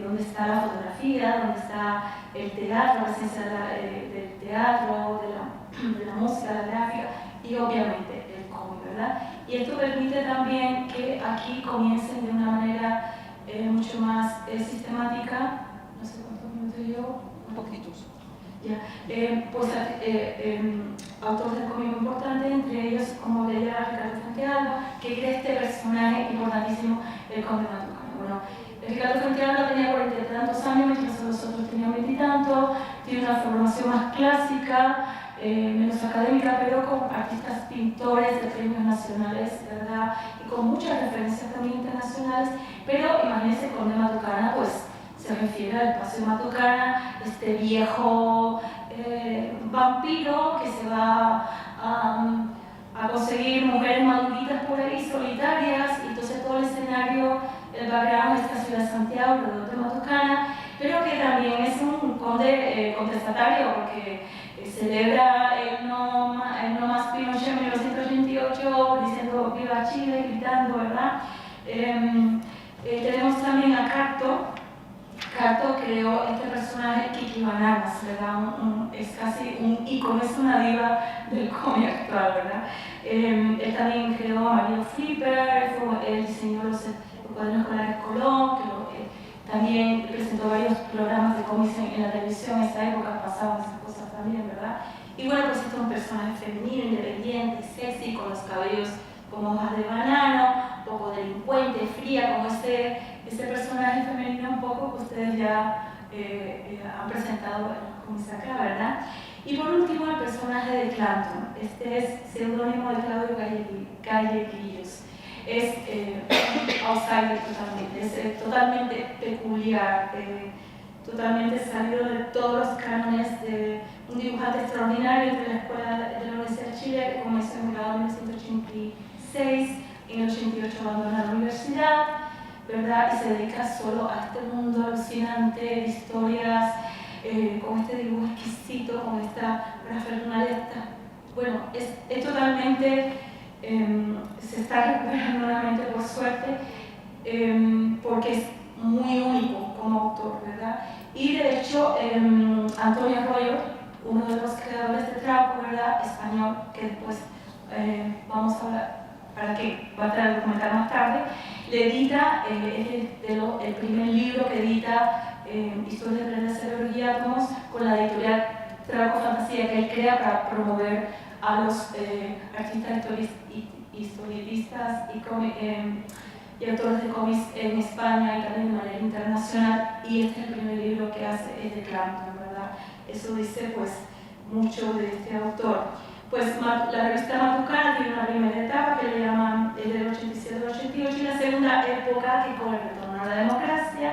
donde está la fotografía, donde está el teatro, la ciencia del teatro, de la música, la gráfica, y obviamente el cómic, ¿verdad? Y esto permite también que aquí comiencen de una manera mucho más sistemática. No sé cuántos minutos llevo. Un poquitos. Ya. Pues autores del cómic importantes, entre ellos, como leía Ricardo Fuentealba, que crea este personaje importantísimo, el conde Matucana. Bueno, Ricardo Fuentealba tenía 40 y tantos años, mientras los otros tenían 20 y tantos, tiene una formación más clásica, menos académica, pero con artistas pintores de premios nacionales, ¿verdad? Y con muchas referencias también internacionales. Pero imagínense, el conde Matucana, pues se refiere al espacio Matucana, este viejo vampiro que se va a conseguir mujeres maduritas por ahí, solitarias, y entonces todo el escenario, el background de esta ciudad de Santiago, alrededor de Matucana, pero que también es un conde contestatario, porque celebra el no más Pinochet en 1988, diciendo viva Chile, gritando, ¿verdad? Tenemos también a Carto Descartes creó este personaje Kiki Bananas, ¿verdad? Es casi un icono, es una diva del cómic actual, ¿verdad? Él también creó a Mario Flipper, él diseñó los cuadernos escolares Colón, también presentó varios programas de cómics en la televisión, en esa época pasaban esas cosas también, ¿verdad? Y bueno, pues este es un personaje femenino, independiente, sexy, con los cabellos como hojas de banano, un poco delincuente, fría, como ese personaje femenino un poco que ustedes ya han presentado en los cómics acá, ¿verdad? Y por último, el personaje de Clanton. Este es seudónimo de Claudio Galleguillos. Es outsider totalmente, es totalmente peculiar, totalmente salido de todos los cánones de un dibujante extraordinario de la Escuela de la Universidad de Chile, que comenzó en 1986, en el 88 abandona la universidad, ¿verdad? Y se dedica solo a este mundo alucinante de historias, con este dibujo exquisito, con esta grafernaleta. Bueno, es totalmente, se está recuperando nuevamente por suerte, porque es muy único como autor, ¿verdad? Y de hecho, Antonio Arroyo, uno de los creadores de Trauco, ¿verdad? Español, que después vamos a hablar, para que va a traer el documental más tarde, le edita, el primer libro que edita Historias de Planetas, Cerebros y Átomos, con la editorial Trauco Fantasía, que él crea para promover a los artistas historietistas y autores de cómics en España y también de manera internacional, y este es el primer libro que hace, es de Clanton, ¿verdad? Eso dice pues mucho de este autor. Pues la revista Matucana tiene una primera etapa que le llaman del 87 al 88, y la segunda época, que con el retorno a la democracia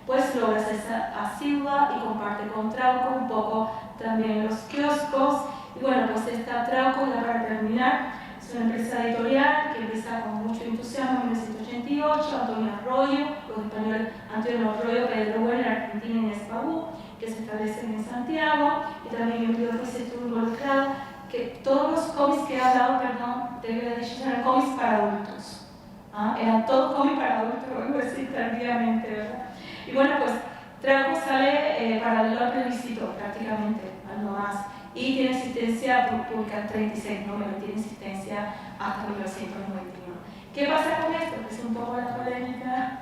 pues logra ser asidua y comparte con Trauco un poco también los kioscos. Y bueno, pues esta Trauco, ya para terminar, es una empresa editorial que empieza con mucho entusiasmo en 1988, Antonio Arroyo, los españoles Antonio Arroyo, Pedro Bueno, Argentina y Inés Pabú, que se establecen en Santiago, y también Emilio Ruiz estuvo involucrado, que todos los cómics que he hablado, perdón, debe de decir, eran cómics para adultos. Eran todos cómics para adultos, voy a decir tardíamente, ¿verdad? Y bueno, pues Trauco sale paralelo al plebiscito, prácticamente, no más. Y tiene existencia, publica 36 números, tiene existencia hasta 1991. ¿Qué pasa con esto? Es un poco la polémica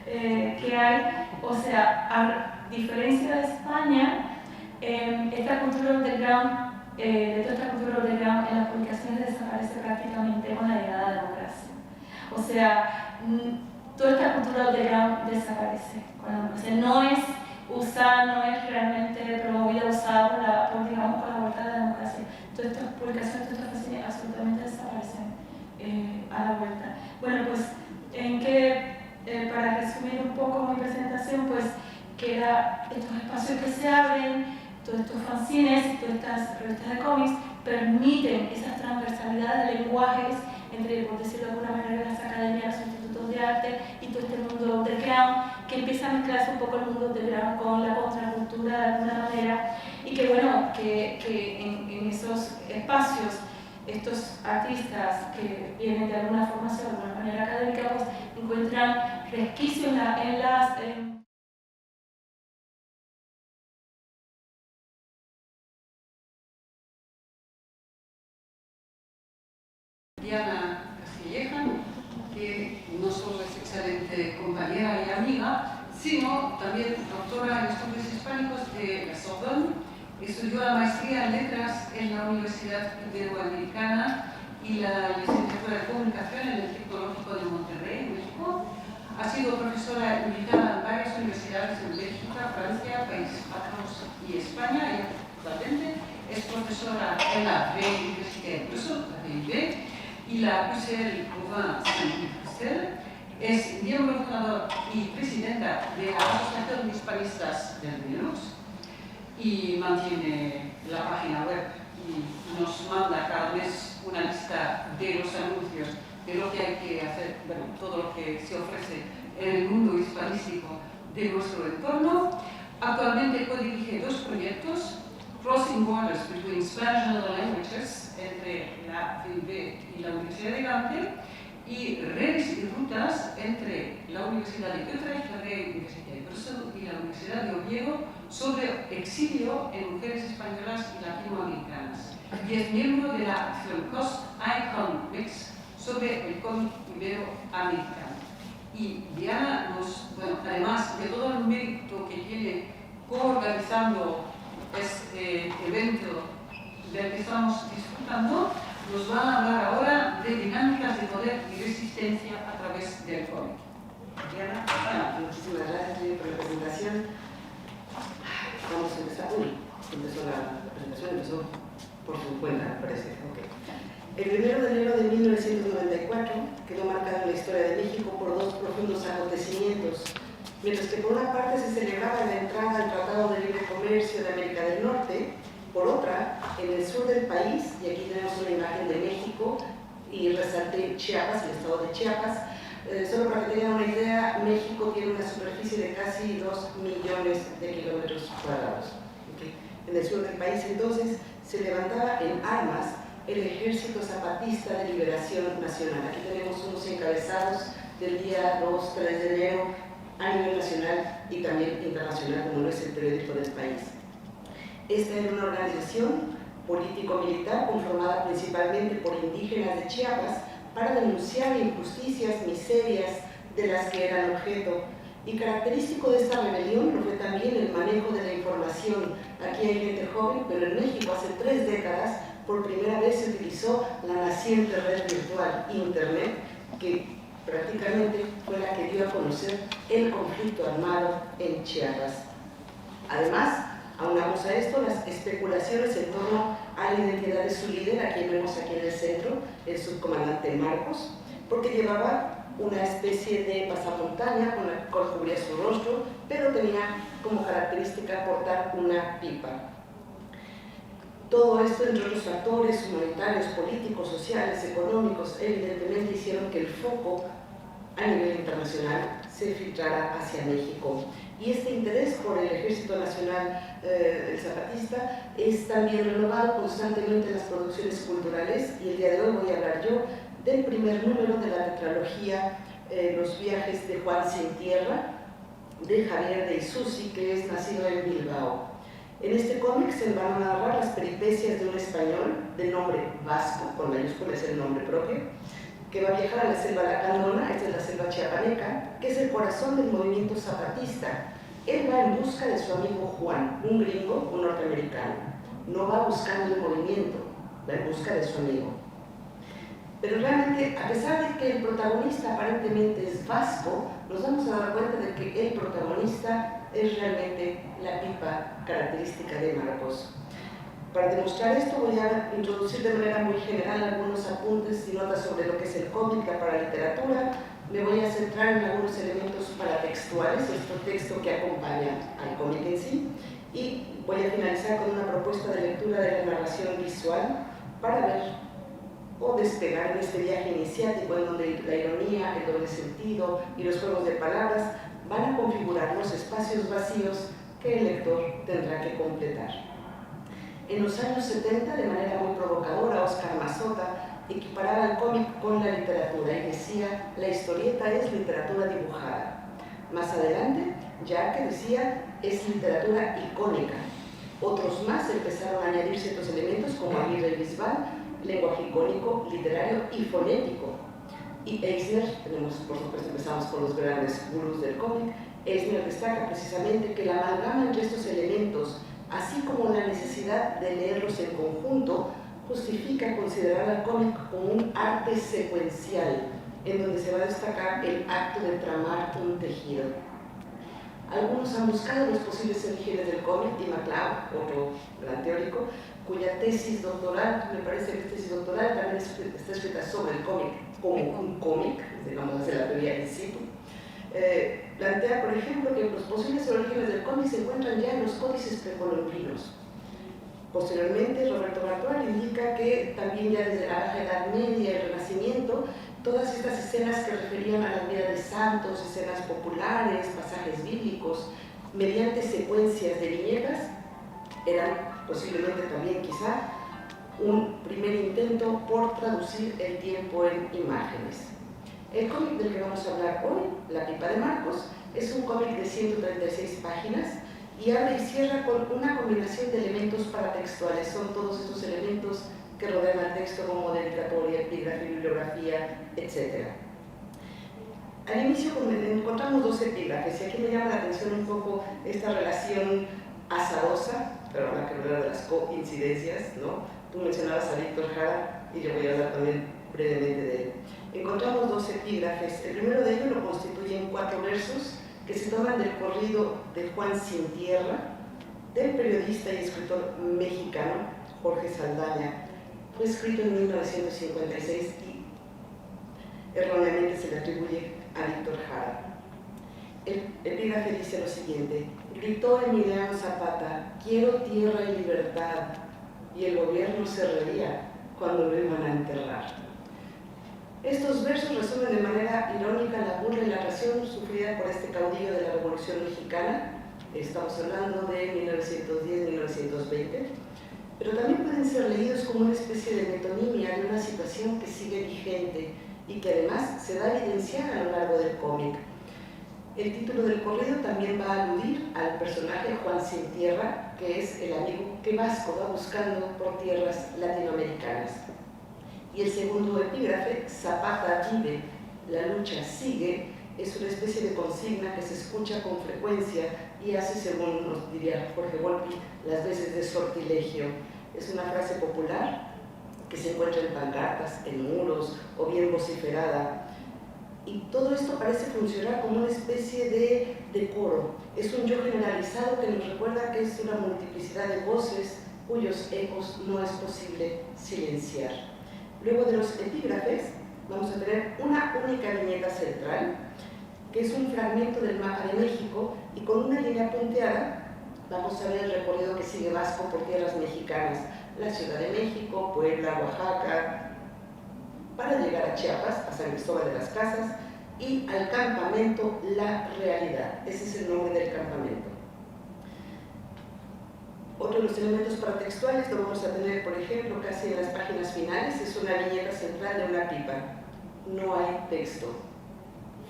que hay. O sea, a diferencia de España, esta cultura underground, de toda esta cultura underground en las publicaciones desaparece prácticamente con la llegada de la democracia. O sea, toda esta cultura underground desaparece con la democracia. No es usada, no es realmente promovida, usada digamos, con la vuelta de la democracia. Todas estas publicaciones, todas estas oficinas absolutamente desaparecen a la vuelta. Bueno, pues para resumir un poco mi presentación, pues que estos espacios que se abren, todos estos fanzines, todas estas revistas de cómics, permiten esas transversalidades de lenguajes entre, por decirlo de alguna manera, las academias, los institutos de arte y todo este mundo underground, que empieza a mezclarse un poco el mundo underground con la contracultura de alguna manera, y que bueno, que en esos espacios estos artistas que vienen de alguna formación, de alguna manera académica, pues encuentran resquicios en las Diana Castilleja, que no solo es excelente compañera y amiga, sino también doctora en estudios hispánicos de la Sorbonne. Estudió la maestría en letras en la Universidad Iberoamericana y la licenciatura de comunicación en el Tecnológico de Monterrey, México. Ha sido profesora invitada en varias universidades en Bélgica, Francia, Países Bajos y España, y actualmente es profesora en la Universidad de Bruselas, la VIB, y la UCL Louvain-Saint-Christelle. Es miembro fundador y presidenta de la Asociación de Hispanistas del Benelux y mantiene la página web y nos manda cada mes una lista de los anuncios de lo que hay que hacer, bueno, todo lo que se ofrece en el mundo hispanístico de nuestro entorno. Actualmente codirige dos proyectos: Crossing Borders Between Spanish and Other Languages, entre la VIB y la Universidad de Gante, y redes y rutas entre la Universidad de Utrecht, la Universidad de Bruselas y la Universidad de Oviedo sobre exilio en mujeres españolas y latinoamericanas. Y es miembro de la acción Cost Icon Mix sobre el cómic iberoamericano. Y Diana además de todo el mérito que tiene coorganizando este evento del que estamos disfrutando, nos va a hablar ahora de dinámicas de poder y resistencia a través del cómic. Diana, muchísimas gracias por la presentación. Vamos a empezar. Empezó la presentación, empezó por su cuenta, me parece. Okay. El 1 de enero de 1994 quedó marcado en la historia de México por dos profundos acontecimientos. Mientras que por una parte se celebraba la entrada al Tratado de Libre Comercio de América del Norte, por otra, en el sur del país, y aquí tenemos una imagen de México y resalté Chiapas, el estado de Chiapas, solo para que tengan una idea, México tiene una superficie de casi 2 millones de kilómetros cuadrados. ¿Okay? En el sur del país entonces se levantaba en armas el Ejército Zapatista de Liberación Nacional. Aquí tenemos unos encabezados del día 2-3 de enero a nivel nacional y también internacional, como lo es el periódico del país. Esta era una organización político-militar conformada principalmente por indígenas de Chiapas para denunciar injusticias, miserias de las que eran objeto. Y característico de esta rebelión no fue también el manejo de la información. Aquí hay gente joven, pero en México hace 3 décadas por primera vez se utilizó la naciente red virtual Internet, que prácticamente fue la que dio a conocer el conflicto armado en Chiapas. Además, aunamos a esto las especulaciones en torno a la identidad de su líder, a quien vemos aquí en el centro, el subcomandante Marcos, porque llevaba una especie de pasamontaña con la cual cubría su rostro, pero tenía como característica portar una pipa. Todo esto, entre otros factores humanitarios, políticos, sociales, económicos, evidentemente hicieron que el foco a nivel internacional se filtrara hacia México. Y este interés por el Ejército Nacional el Zapatista es también renovado constantemente en las producciones culturales, y el día de hoy voy a hablar yo del primer número de la tetralogía Los viajes de Juan Sin Tierra, de Javier de Isusi, que es nacido en Bilbao. En este cómic se van a narrar las peripecias de un español de nombre Vasco, con mayúsculas es el nombre propio, que va a viajar a la selva lacandona, esta es la selva chiapaneca, que es el corazón del movimiento zapatista. Él va en busca de su amigo Juan, un gringo, un norteamericano. No va buscando el movimiento, va en busca de su amigo. Pero realmente, a pesar de que el protagonista aparentemente es vasco, nos vamos a dar cuenta de que el protagonista es realmente la pipa característica de Marcos. Para demostrar esto voy a introducir de manera muy general algunos apuntes y notas sobre lo que es el cómic para literatura. Me voy a centrar en algunos elementos paratextuales, este texto que acompaña al cómic en sí, y voy a finalizar con una propuesta de lectura de la narración visual para ver o despegar en este viaje iniciático en donde la ironía, el doble sentido y los juegos de palabras van a configurar los espacios vacíos que el lector tendrá que completar. En los años 70, de manera muy provocadora, Oscar Mazota equiparaba el cómic con la literatura y decía: la historieta es literatura dibujada. Más adelante, Jarque decía: es literatura icónica. Otros más empezaron a añadir ciertos elementos como Aguirre y Bisbal, lenguaje icónico, literario y fonético. Y Eisner, por supuesto empezamos con los grandes gurús del cómic. Eisner destaca precisamente que la amalgama entre estos elementos, así como la necesidad de leerlos en conjunto, justifica considerar al cómic como un arte secuencial, en donde se va a destacar el acto de tramar un tejido. Algunos han buscado los posibles orígenes del cómic, y MacLeod, otro gran teórico, cuya tesis doctoral, me parece que tesis doctoral también está escrita sobre el cómic como un cómic, digamos, hacer la teoría in situ, plantea, por ejemplo, que los posibles orígenes del cómic se encuentran ya en los códices precolombinos. Posteriormente, Roberto Bartual indica que también ya desde la Baja Edad Media y el Renacimiento, todas estas escenas que referían a la vida de santos, escenas populares, pasajes bíblicos, mediante secuencias de viñetas, eran posiblemente también quizá un primer intento por traducir el tiempo en imágenes. El cómic del que vamos a hablar hoy, La pipa de Marcos, es un cómic de 136 páginas y abre y cierra con una combinación de elementos paratextuales. Son todos estos elementos que rodean al texto como dedicatoria, epígrafe, bibliografía, etc. Al inicio encontramos dos epígrafes y aquí me llama la atención un poco esta relación azarosa, pero la que habla de las coincidencias, ¿no? Tú mencionabas a Víctor Jara y yo voy a hablar también brevemente de él. Encontramos dos epígrafes. El primero de ellos lo constituyen 4 versos que se toman del corrido de Juan Sin Tierra, del periodista y escritor mexicano Jorge Saldaña. Fue escrito en 1956 y erróneamente se le atribuye a Víctor Jara. El epígrafe dice lo siguiente: gritó Emiliano Zapata, quiero tierra y libertad, y el gobierno se reía cuando lo iban a enterrar. Estos versos resumen de manera irónica la burla y la agresión sufrida por este caudillo de la Revolución Mexicana. Estamos hablando de 1910-1920, pero también pueden ser leídos como una especie de metonimia de una situación que sigue vigente y que además se va a evidenciar a lo largo del cómic. El título del corrido también va a aludir al personaje Juan Sin Tierra, que es el amigo que Vasco va buscando por tierras latinoamericanas. Y el segundo epígrafe, Zapata vive, la lucha sigue, es una especie de consigna que se escucha con frecuencia y hace, según nos diría Jorge Volpi, las veces de sortilegio. Es una frase popular que se encuentra en pancartas, en muros o bien vociferada. Y todo esto parece funcionar como una especie de coro. Es un yo generalizado que nos recuerda que es una multiplicidad de voces cuyos ecos no es posible silenciar. Luego de los epígrafes vamos a tener una única viñeta central, que es un fragmento del mapa de México, y con una línea punteada vamos a ver el recorrido que sigue Vasco por tierras mexicanas, la Ciudad de México, Puebla, Oaxaca, para llegar a Chiapas, a San Cristóbal de las Casas, y al campamento La Realidad. Ese es el nombre del campamento. Otro de los elementos paratextuales lo vamos a tener, por ejemplo, casi en las páginas finales, es una viñeta central de una pipa. No hay texto.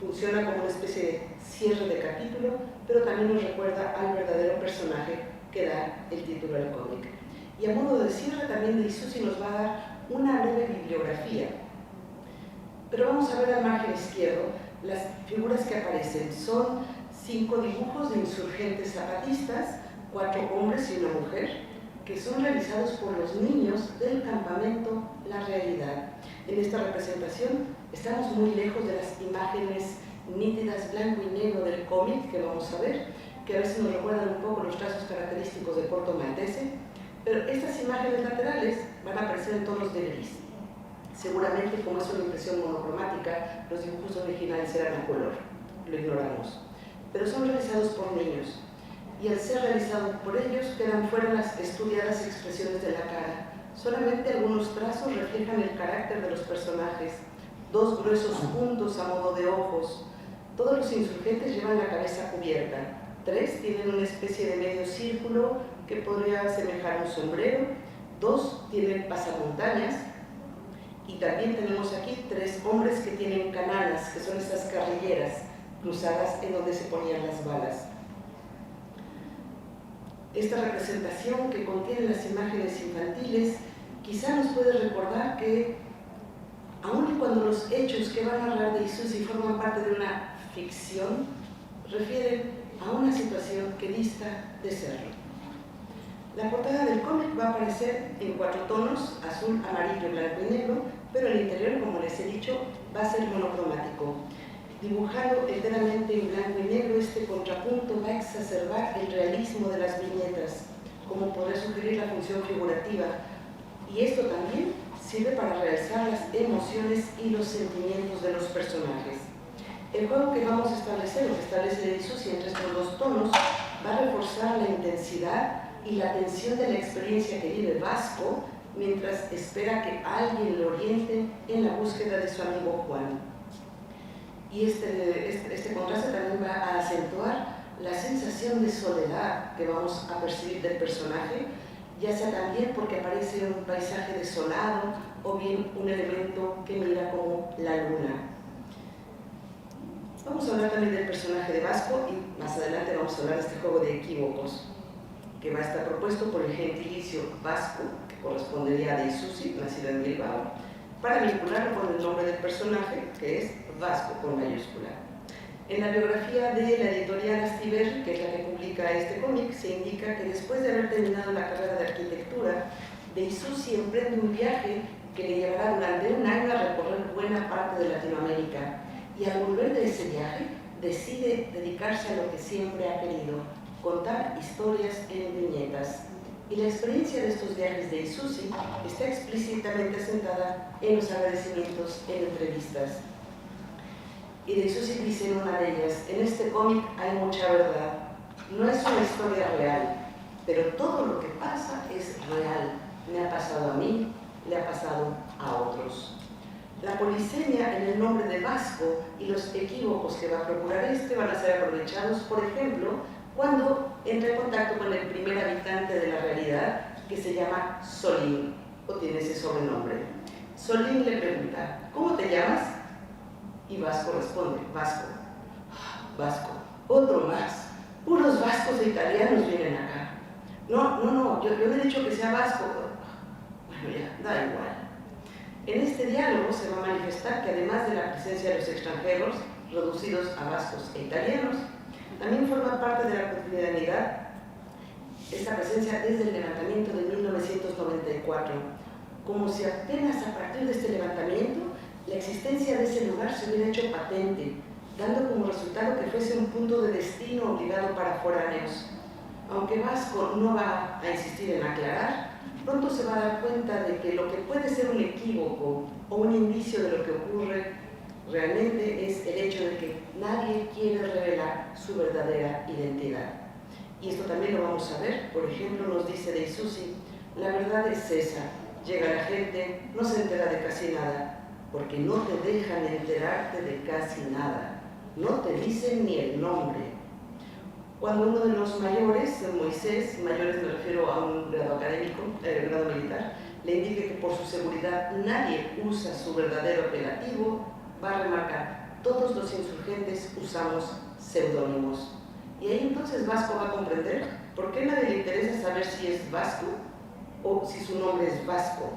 Funciona como una especie de cierre de capítulo, pero también nos recuerda al verdadero personaje que da el título del cómic. Y a modo de cierre también de Isusi nos va a dar una breve bibliografía. Pero vamos a ver al margen izquierdo las figuras que aparecen. Son 5 dibujos de insurgentes zapatistas, 4 hombres y una mujer, que son realizados por los niños del campamento La Realidad. En esta representación estamos muy lejos de las imágenes nítidas blanco y negro del cómic que vamos a ver, que a veces nos recuerdan un poco los trazos característicos de Porto Maltese, pero estas imágenes laterales van a aparecer en tonos de gris. Seguramente, como es una impresión monocromática, los dibujos originales eran a color, lo ignoramos, pero son realizados por niños. Y al ser realizado por ellos quedan fuera las estudiadas expresiones de la cara. Solamente algunos trazos reflejan el carácter de los personajes, 2 gruesos puntos a modo de ojos. Todos los insurgentes llevan la cabeza cubierta, 3 tienen una especie de medio círculo que podría asemejar un sombrero, 2 tienen pasamontañas, y también tenemos aquí 3 hombres que tienen cananas, que son estas carrilleras cruzadas en donde se ponían las balas. Esta representación que contiene las imágenes infantiles quizá nos puede recordar que, aun y cuando los hechos que van a hablar de Isusi forman parte de una ficción, refieren a una situación que dista de serlo. La portada del cómic va a aparecer en 4 tonos, azul, amarillo, blanco y negro, pero el interior, como les he dicho, va a ser monocromático. Dibujado enteramente en blanco y negro, este contrapunto va a exacerbar el realismo de las viñetas, como podrá sugerir la función figurativa, y esto también sirve para realzar las emociones y los sentimientos de los personajes. El juego que vamos a establecer, o que establece Isusi entre estos 2 tonos, va a reforzar la intensidad y la tensión de la experiencia que vive Vasco mientras espera que alguien lo oriente en la búsqueda de su amigo Juan. Y este contraste también va a acentuar la sensación de soledad que vamos a percibir del personaje, ya sea también porque aparece un paisaje desolado o bien un elemento que mira como la luna. Vamos a hablar también del personaje de Vasco y más adelante vamos a hablar de este juego de equívocos que va a estar propuesto por el gentilicio vasco, que correspondería a de Isusi, nacido en Bilbao, para vincularlo con el nombre del personaje, que es Vasco con mayúscula. En la biografía de la editorial Astiberri, que es la que publica este cómic, se indica que después de haber terminado la carrera de arquitectura, de Isusi emprende un viaje que le llevará durante un año a recorrer buena parte de Latinoamérica, y al volver de ese viaje decide dedicarse a lo que siempre ha querido, contar historias en viñetas. Y la experiencia de estos viajes de Isusi está explícitamente asentada en los agradecimientos en entrevistas. Y de Isusi dice en una de ellas: en este cómic hay mucha verdad, no es una historia real, pero todo lo que pasa es real, me ha pasado a mí, le ha pasado a otros. La polisemia en el nombre de Vasco y los equívocos que va a procurar van a ser aprovechados, por ejemplo, cuando entra en contacto con el primer habitante de la realidad, que se llama Solín, o tiene ese sobrenombre. Solín le pregunta: ¿cómo te llamas? Y Vasco responde: Vasco. Vasco, otro más. Puros vascos e italianos vienen acá. No, yo no he dicho que sea vasco. Bueno, ya, da igual. En este diálogo se va a manifestar que además de la presencia de los extranjeros, reducidos a vascos e italianos, también forma parte de la cotidianidad esta presencia desde el levantamiento de 1994, como si apenas a partir de este levantamiento la existencia de ese lugar se hubiera hecho patente, dando como resultado que fuese un punto de destino obligado para foráneos. Aunque Vasco no va a insistir en aclarar, pronto se va a dar cuenta de que lo que puede ser un equívoco o un indicio de lo que ocurre realmente es el hecho de que nadie quiere revelar su verdadera identidad. Y esto también lo vamos a ver. Por ejemplo, nos dice de Isusi: la verdad es esa, llega la gente, no se entera de casi nada, porque no te dejan enterarte de casi nada, no te dicen ni el nombre. Cuando uno de los mayores, Moisés, mayores me refiero a un grado académico, grado militar, le indique que por su seguridad nadie usa su verdadero apelativo, va a remarcar: todos los insurgentes usamos seudónimos. Y ahí entonces Vasco va a comprender por qué a nadie le interesa saber si es vasco o si su nombre es Vasco.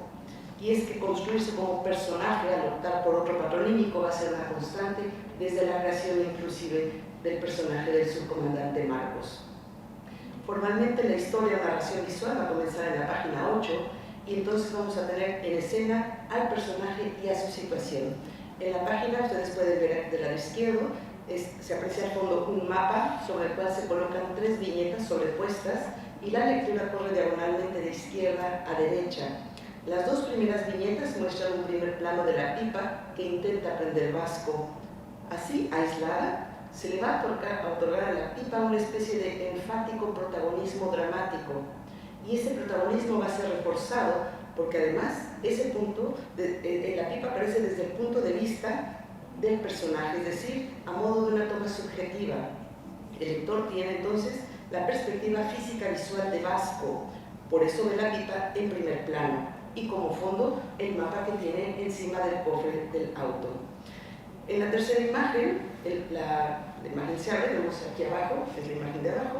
Y es que construirse como personaje al optar por otro patronímico va a ser una constante desde la creación inclusive del personaje del subcomandante Marcos. Formalmente la historia o narración visual va a comenzar en la página 8 y entonces vamos a tener en escena al personaje y a su situación. En la página ustedes pueden ver del lado izquierdo, se aprecia al fondo un mapa sobre el cual se colocan 3 viñetas sobrepuestas y la lectura corre diagonalmente de izquierda a derecha. Las 2 primeras viñetas muestran un primer plano de la pipa que intenta prender Vasco. Así, aislada, se le va a otorgar a la pipa una especie de enfático protagonismo dramático. Y ese protagonismo va a ser reforzado porque además ese punto, la pipa aparece desde el punto de vista del personaje, es decir, a modo de una toma subjetiva. El lector tiene entonces la perspectiva física visual de Vasco, por eso ve la pipa en primer plano y como fondo el mapa que tiene encima del cofre del auto. En la tercera imagen, la imagen se abre, vemos aquí abajo, es la imagen de abajo,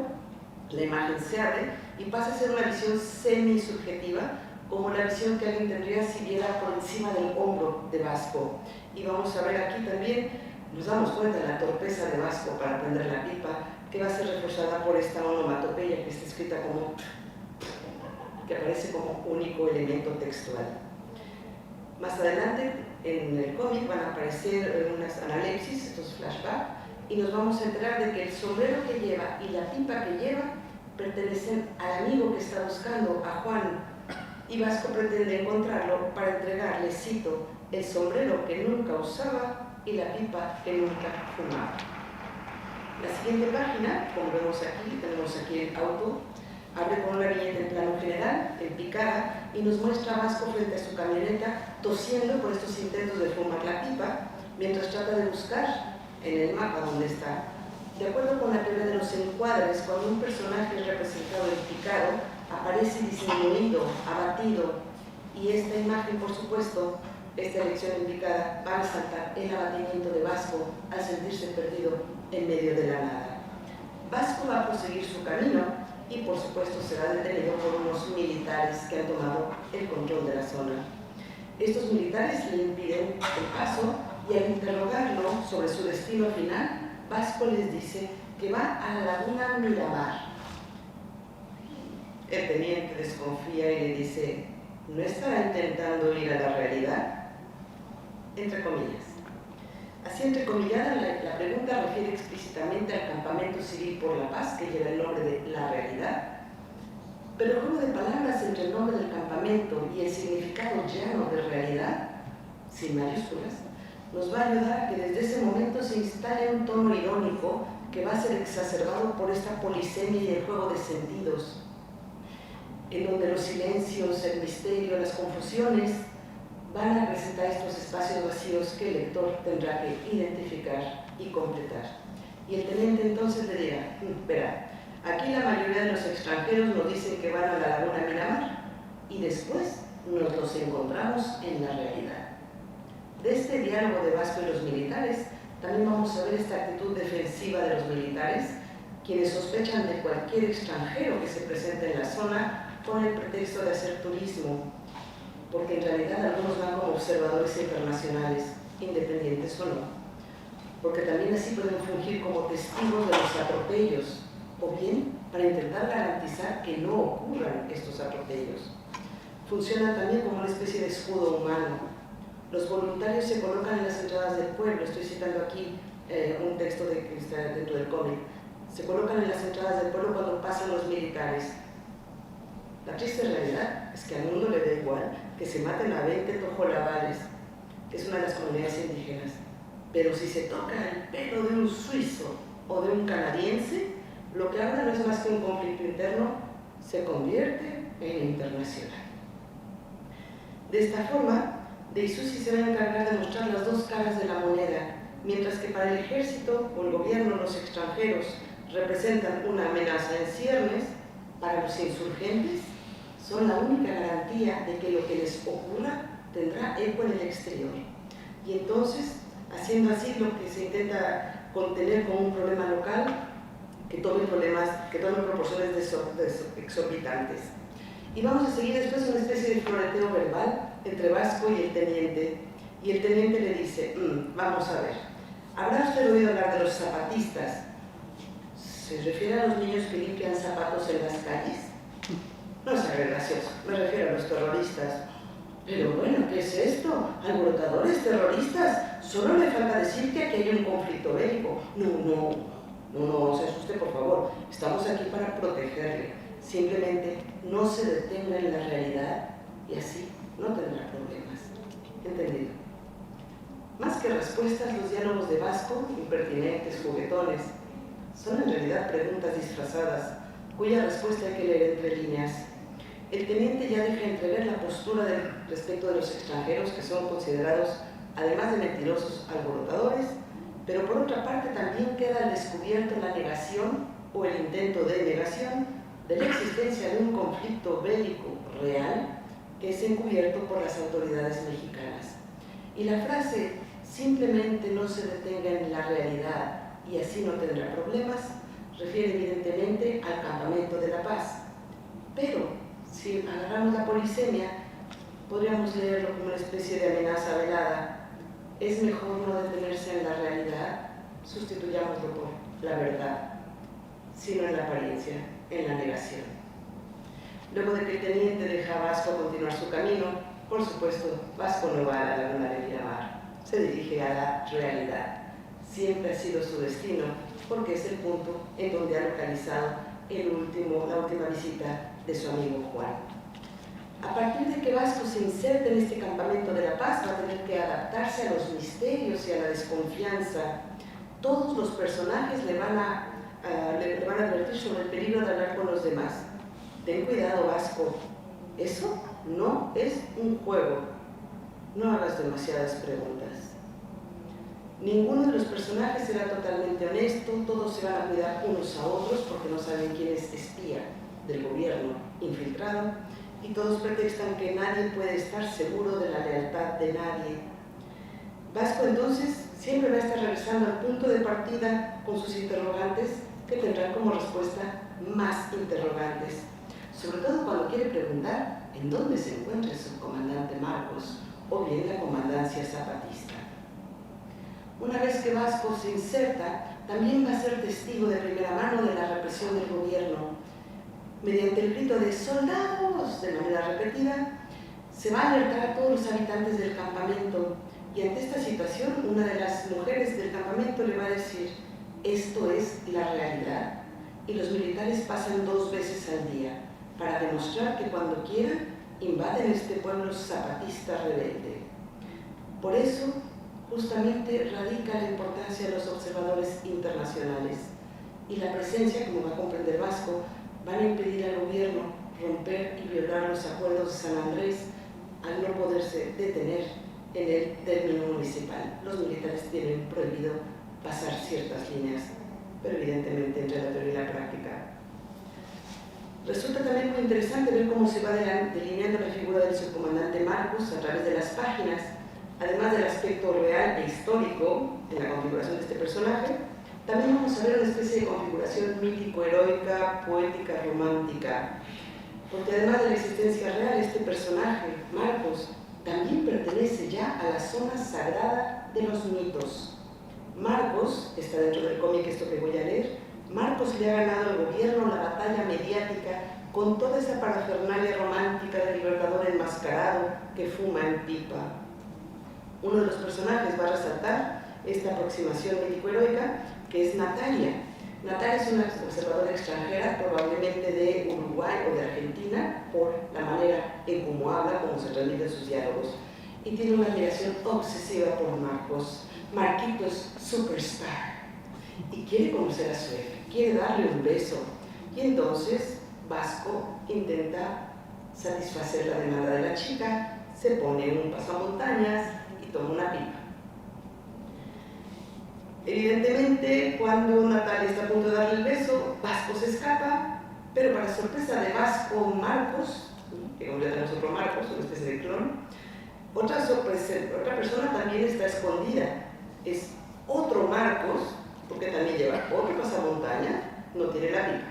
la imagen se abre y pasa a ser una visión semi-subjetiva, como la visión que alguien tendría si viera por encima del hombro de Vasco. Y vamos a ver aquí también, nos damos cuenta de la torpeza de Vasco para prender la pipa, que va a ser reforzada por esta onomatopeya que está escrita como, que aparece como único elemento textual. Más adelante, en el cómic van a aparecer unas analepsis, estos flashbacks, y nos vamos a enterar de que el sombrero que lleva y la pipa que lleva pertenecen al amigo que está buscando, a Juan, y Vasco pretende encontrarlo para entregarle, cito, el sombrero que nunca usaba y la pipa que nunca fumaba. La siguiente página, como vemos aquí, tenemos aquí el auto, abre con una viñeta en plano general, en picada, y nos muestra a Vasco frente a su camioneta tosiendo por estos intentos de fumar la pipa, mientras trata de buscar en el mapa dónde está. De acuerdo con la teoría de los encuadres, cuando un personaje es representado en picado, aparece disminuido, abatido, y esta imagen, por supuesto, esta elección indicada, va a resaltar el abatimiento de Vasco al sentirse perdido en medio de la nada. Vasco va a proseguir su camino y por supuesto será detenido por unos militares que han tomado el control de la zona. Estos militares le impiden el paso y al interrogarlo sobre su destino final, Vasco les dice que va a la laguna Miramar. El teniente desconfía y le dice: ¿no estará intentando ir a la realidad? Entre comillas. Así entrecomillada, la pregunta refiere explícitamente al campamento civil por la paz, que lleva el nombre de La Realidad, pero el juego de palabras entre el nombre del campamento y el significado llano de realidad, sin mayúsculas, nos va a ayudar a que desde ese momento se instale un tono irónico que va a ser exacerbado por esta polisemia y el juego de sentidos, en donde los silencios, el misterio, las confusiones van a presentar estos espacios vacíos que el lector tendrá que identificar y completar. Y el teniente entonces le dirá: verá, aquí la mayoría de los extranjeros nos dicen que van a la laguna Miramar y después nos los encontramos en la realidad. De este diálogo de Vasco y los militares, también vamos a ver esta actitud defensiva de los militares, quienes sospechan de cualquier extranjero que se presente en la zona con el pretexto de hacer turismo, porque en realidad algunos van como observadores internacionales, independientes o no, porque también así pueden fungir como testigos de los atropellos, o bien para intentar garantizar que no ocurran estos atropellos. Funcionan también como una especie de escudo humano. Los voluntarios se colocan en las entradas del pueblo, estoy citando aquí un texto que está dentro del cómic, se colocan en las entradas del pueblo cuando pasan los militares. La triste realidad es que al mundo le da igual que se maten a 20 tojolabales, que es una de las comunidades indígenas, pero si se toca el pelo de un suizo o de un canadiense, lo que ahora no es más que un conflicto interno se convierte en internacional. De esta forma, de Isusi se va a encargar de mostrar las dos caras de la moneda, mientras que para el ejército o el gobierno los extranjeros representan una amenaza en ciernes, para los insurgentes son la única garantía de que lo que les ocurra tendrá eco en el exterior. Y entonces, haciendo así lo que se intenta contener como un problema local, que tome proporciones exorbitantes. Y vamos a seguir después una especie de floreteo verbal entre Vasco y el teniente. Y el teniente le dice: vamos a ver, ¿habrá usted oído hablar de los zapatistas? ¿Se refiere a los niños que limpian zapatos en las calles? No es gracioso, me refiero a los terroristas. Pero bueno, ¿qué es esto? ¿Alborotadores terroristas? Solo le falta decir que aquí hay un conflicto bélico. No se asuste, por favor. Estamos aquí para protegerle. Simplemente no se detenga en la realidad y así no tendrá problemas. ¿Entendido? Más que respuestas, los diálogos de Vasco, impertinentes, juguetones, son en realidad preguntas disfrazadas, cuya respuesta hay que leer entre líneas. El teniente ya deja entrever la postura respecto de los extranjeros, que son considerados, además de mentirosos, alborotadores, pero por otra parte también queda al descubierto la negación o el intento de negación de la existencia de un conflicto bélico real que es encubierto por las autoridades mexicanas. Y la frase "simplemente no se detenga en la realidad y así no tendrá problemas" refiere evidentemente al campamento de la paz. Pero si agarramos la polisemia, podríamos leerlo como una especie de amenaza velada. Es mejor no detenerse en la realidad, sustituyámoslo por la verdad, sino en la apariencia, en la negación. Luego de que el teniente deja a Vasco continuar su camino, por supuesto, Vasco no va a la laguna de Miramar, se dirige a la realidad. Siempre ha sido su destino, porque es el punto en donde ha localizado la última visita de su amigo Juan. A partir de que Vasco se inserte en este campamento de la paz, va a tener que adaptarse a los misterios y a la desconfianza. Todos los personajes le van a advertir sobre el peligro de hablar con los demás. Ten cuidado, Vasco, eso no es un juego. No hagas demasiadas preguntas. Ninguno de los personajes será totalmente honesto, todos se van a cuidar unos a otros porque no saben quién es espía del gobierno infiltrado, y todos pretextan que nadie puede estar seguro de la lealtad de nadie. Vasco entonces siempre va a estar regresando al punto de partida con sus interrogantes que tendrán como respuesta más interrogantes, sobre todo cuando quiere preguntar en dónde se encuentra el subcomandante Marcos o bien la comandancia zapatista. Una vez que Vasco se inserta, también va a ser testigo de primera mano de la represión del gobierno. Mediante el grito de ¡soldados! De manera repetida, se va a alertar a todos los habitantes del campamento, y ante esta situación una de las mujeres del campamento le va a decir: esto es la realidad, y los militares pasan 2 veces al día para demostrar que cuando quieran invaden este pueblo zapatista rebelde. Por eso justamente radica la importancia de los observadores internacionales, y la presencia, como va a comprender Vasco, van a impedir al gobierno romper y violar los acuerdos de San Andrés al no poderse detener en el término municipal. Los militares tienen prohibido pasar ciertas líneas, pero evidentemente entre la teoría y la práctica. Resulta también muy interesante ver cómo se va delineando la figura del subcomandante Marcos a través de las páginas, además del aspecto real e histórico en la configuración de este personaje. También vamos a ver una especie de configuración mítico-heroica, poética, romántica, porque además de la existencia real, este personaje, Marcos, también pertenece ya a la zona sagrada de los mitos. Marcos, está dentro del cómic esto que voy a leer, Marcos le ha ganado al gobierno la batalla mediática con toda esa parafernalia romántica del libertador enmascarado que fuma en pipa. Uno de los personajes va a resaltar esta aproximación mítico-heroica, que es Natalia. Natalia es una observadora extranjera, probablemente de Uruguay o de Argentina, por la manera en cómo habla, cómo se transmiten sus diálogos, y tiene una admiración obsesiva por Marcos. Marquito es superstar, y quiere conocer a su jefe, quiere darle un beso, y entonces Vasco intenta satisfacer la demanda de la chica, se pone en un pasamontañas y toma una pipa. Evidentemente, cuando Natalia está a punto de darle el beso, Vasco se escapa, pero para sorpresa de Vasco, Marcos, que completamente otro Marcos, una especie de clon, otra persona también está escondida. Es otro Marcos, porque también lleva otro pasamontaña, no tiene la pipa.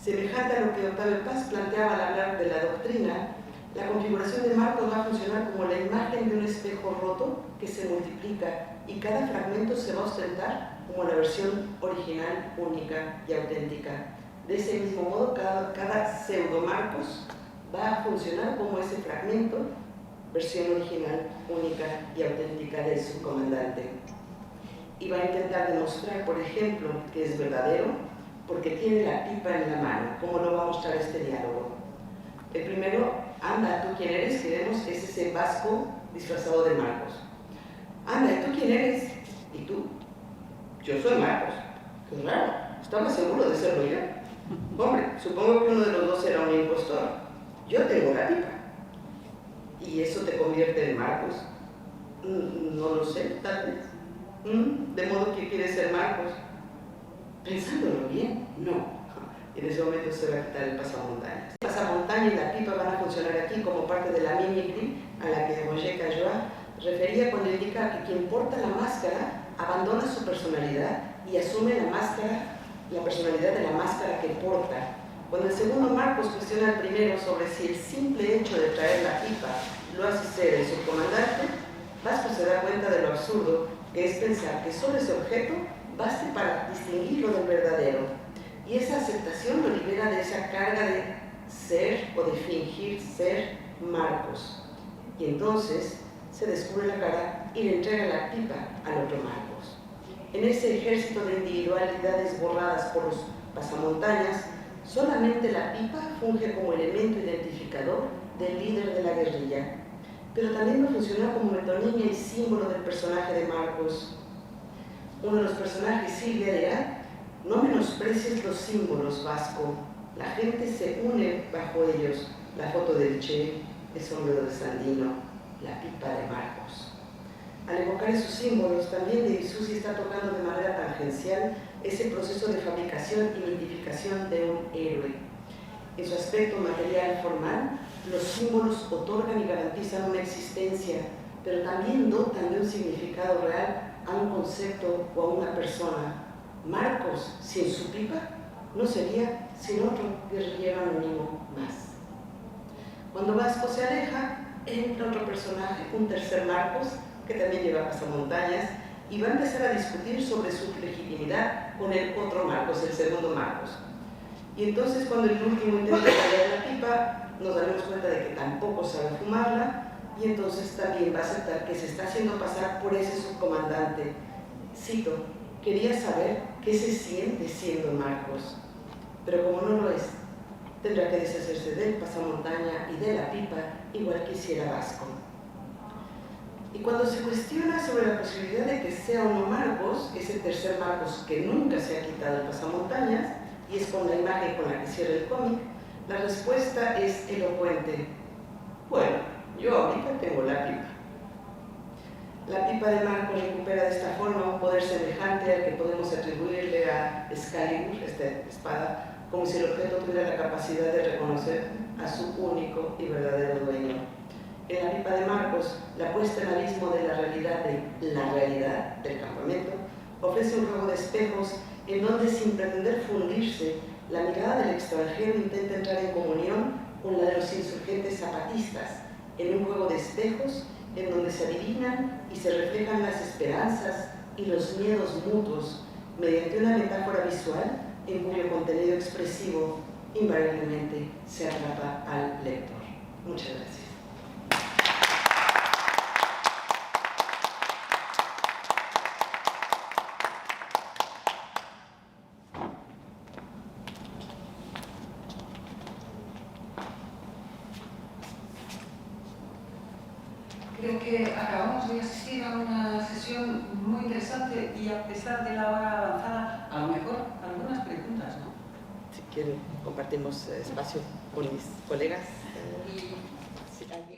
Semejante a lo que Octavio Paz planteaba al hablar de la doctrina, la configuración de Marcos va a funcionar como la imagen de un espejo roto que se multiplica, y cada fragmento se va a ostentar como la versión original, única y auténtica. De ese mismo modo, cada pseudo-Marcos va a funcionar como ese fragmento, versión original, única y auténtica del subcomandante. Y va a intentar demostrar, por ejemplo, que es verdadero, porque tiene la pipa en la mano, como lo va a mostrar este diálogo. El primero, anda, ¿tú quién eres? Que vemos es ese Vasco disfrazado de Marcos. Anda, ¿y tú quién eres? ¿Y tú? Yo soy Marcos. Qué raro, ¿estaba seguro de serlo yo? Hombre, supongo que uno de los dos era un impostor. Yo tengo la pipa. ¿Y eso te convierte en Marcos? No lo sé, tal vez. ¿De modo que quieres ser Marcos? Pensándolo bien, no. En ese momento se va a quitar el pasamontañas. El pasamontaña y la pipa van a funcionar aquí como parte de la mimicry a la que Roger Caillois refería cuando indica que quien porta la máscara abandona su personalidad y asume la personalidad de la máscara que porta. Cuando el segundo Marcos cuestiona al primero sobre si el simple hecho de traer la pipa lo hace ser el subcomandante, Vasco se da cuenta de lo absurdo que es pensar que solo ese objeto baste para distinguirlo del verdadero. Y esa aceptación lo libera de esa carga de ser o de fingir ser Marcos. Y entonces se descubre la cara y le entrega la pipa al otro Marcos. En ese ejército de individualidades borradas por los pasamontañas, solamente la pipa funge como elemento identificador del líder de la guerrilla, pero también va a funcionar como metonimia y símbolo del personaje de Marcos. Uno de los personajes, Silvia, dirá: no menosprecies los símbolos, Vasco. La gente se une bajo ellos. La foto del Che, el sombrero de Sandino, la pipa de Marcos. Al evocar esos símbolos, también de Isusi está tocando de manera tangencial ese proceso de fabricación y mitificación de un héroe. En su aspecto material formal, los símbolos otorgan y garantizan una existencia, pero también dotan de un significado real a un concepto o a una persona. Marcos, sin su pipa, no sería sin otro guerrillero anónimo más. Cuando Vasco se aleja, entra otro personaje, un tercer Marcos, que también lleva pasamontañas, y va a empezar a discutir sobre su legitimidad con el otro Marcos, el segundo Marcos. Y entonces, cuando el último intenta callar la pipa, nos daremos cuenta de que tampoco sabe fumarla, y entonces también va a aceptar que se está haciendo pasar por ese subcomandante. Cito: quería saber qué se siente siendo Marcos, pero como no lo es, tendrá que deshacerse del pasamontaña y de la pipa, igual que hiciera Vasco. Y cuando se cuestiona sobre la posibilidad de que sea uno Marcos, ese tercer Marcos que nunca se ha quitado el pasamontañas, y es con la imagen con la que cierra el cómic, la respuesta es elocuente: bueno, yo ahorita tengo la pipa. La pipa de Marcos recupera de esta forma un poder semejante al que podemos atribuirle a Excalibur, esta espada, como si el objeto tuviera la capacidad de reconocer a su único y verdadero dueño. En la pipa de Marcos, la puesta en abismo de la realidad del campamento ofrece un juego de espejos en donde, sin pretender fundirse, la mirada del extranjero intenta entrar en comunión con la de los insurgentes zapatistas, en un juego de espejos en donde se adivinan y se reflejan las esperanzas y los miedos mutuos mediante una metáfora visual en cuyo contenido expresivo invariablemente se atrapa al lector. Muchas gracias. Creo que acabamos de asistir a una sesión muy interesante y a pesar de la hora avanzada, a lo mejor algunas preguntas, ¿no? Si quieren, compartimos espacio con mis colegas. Si alguien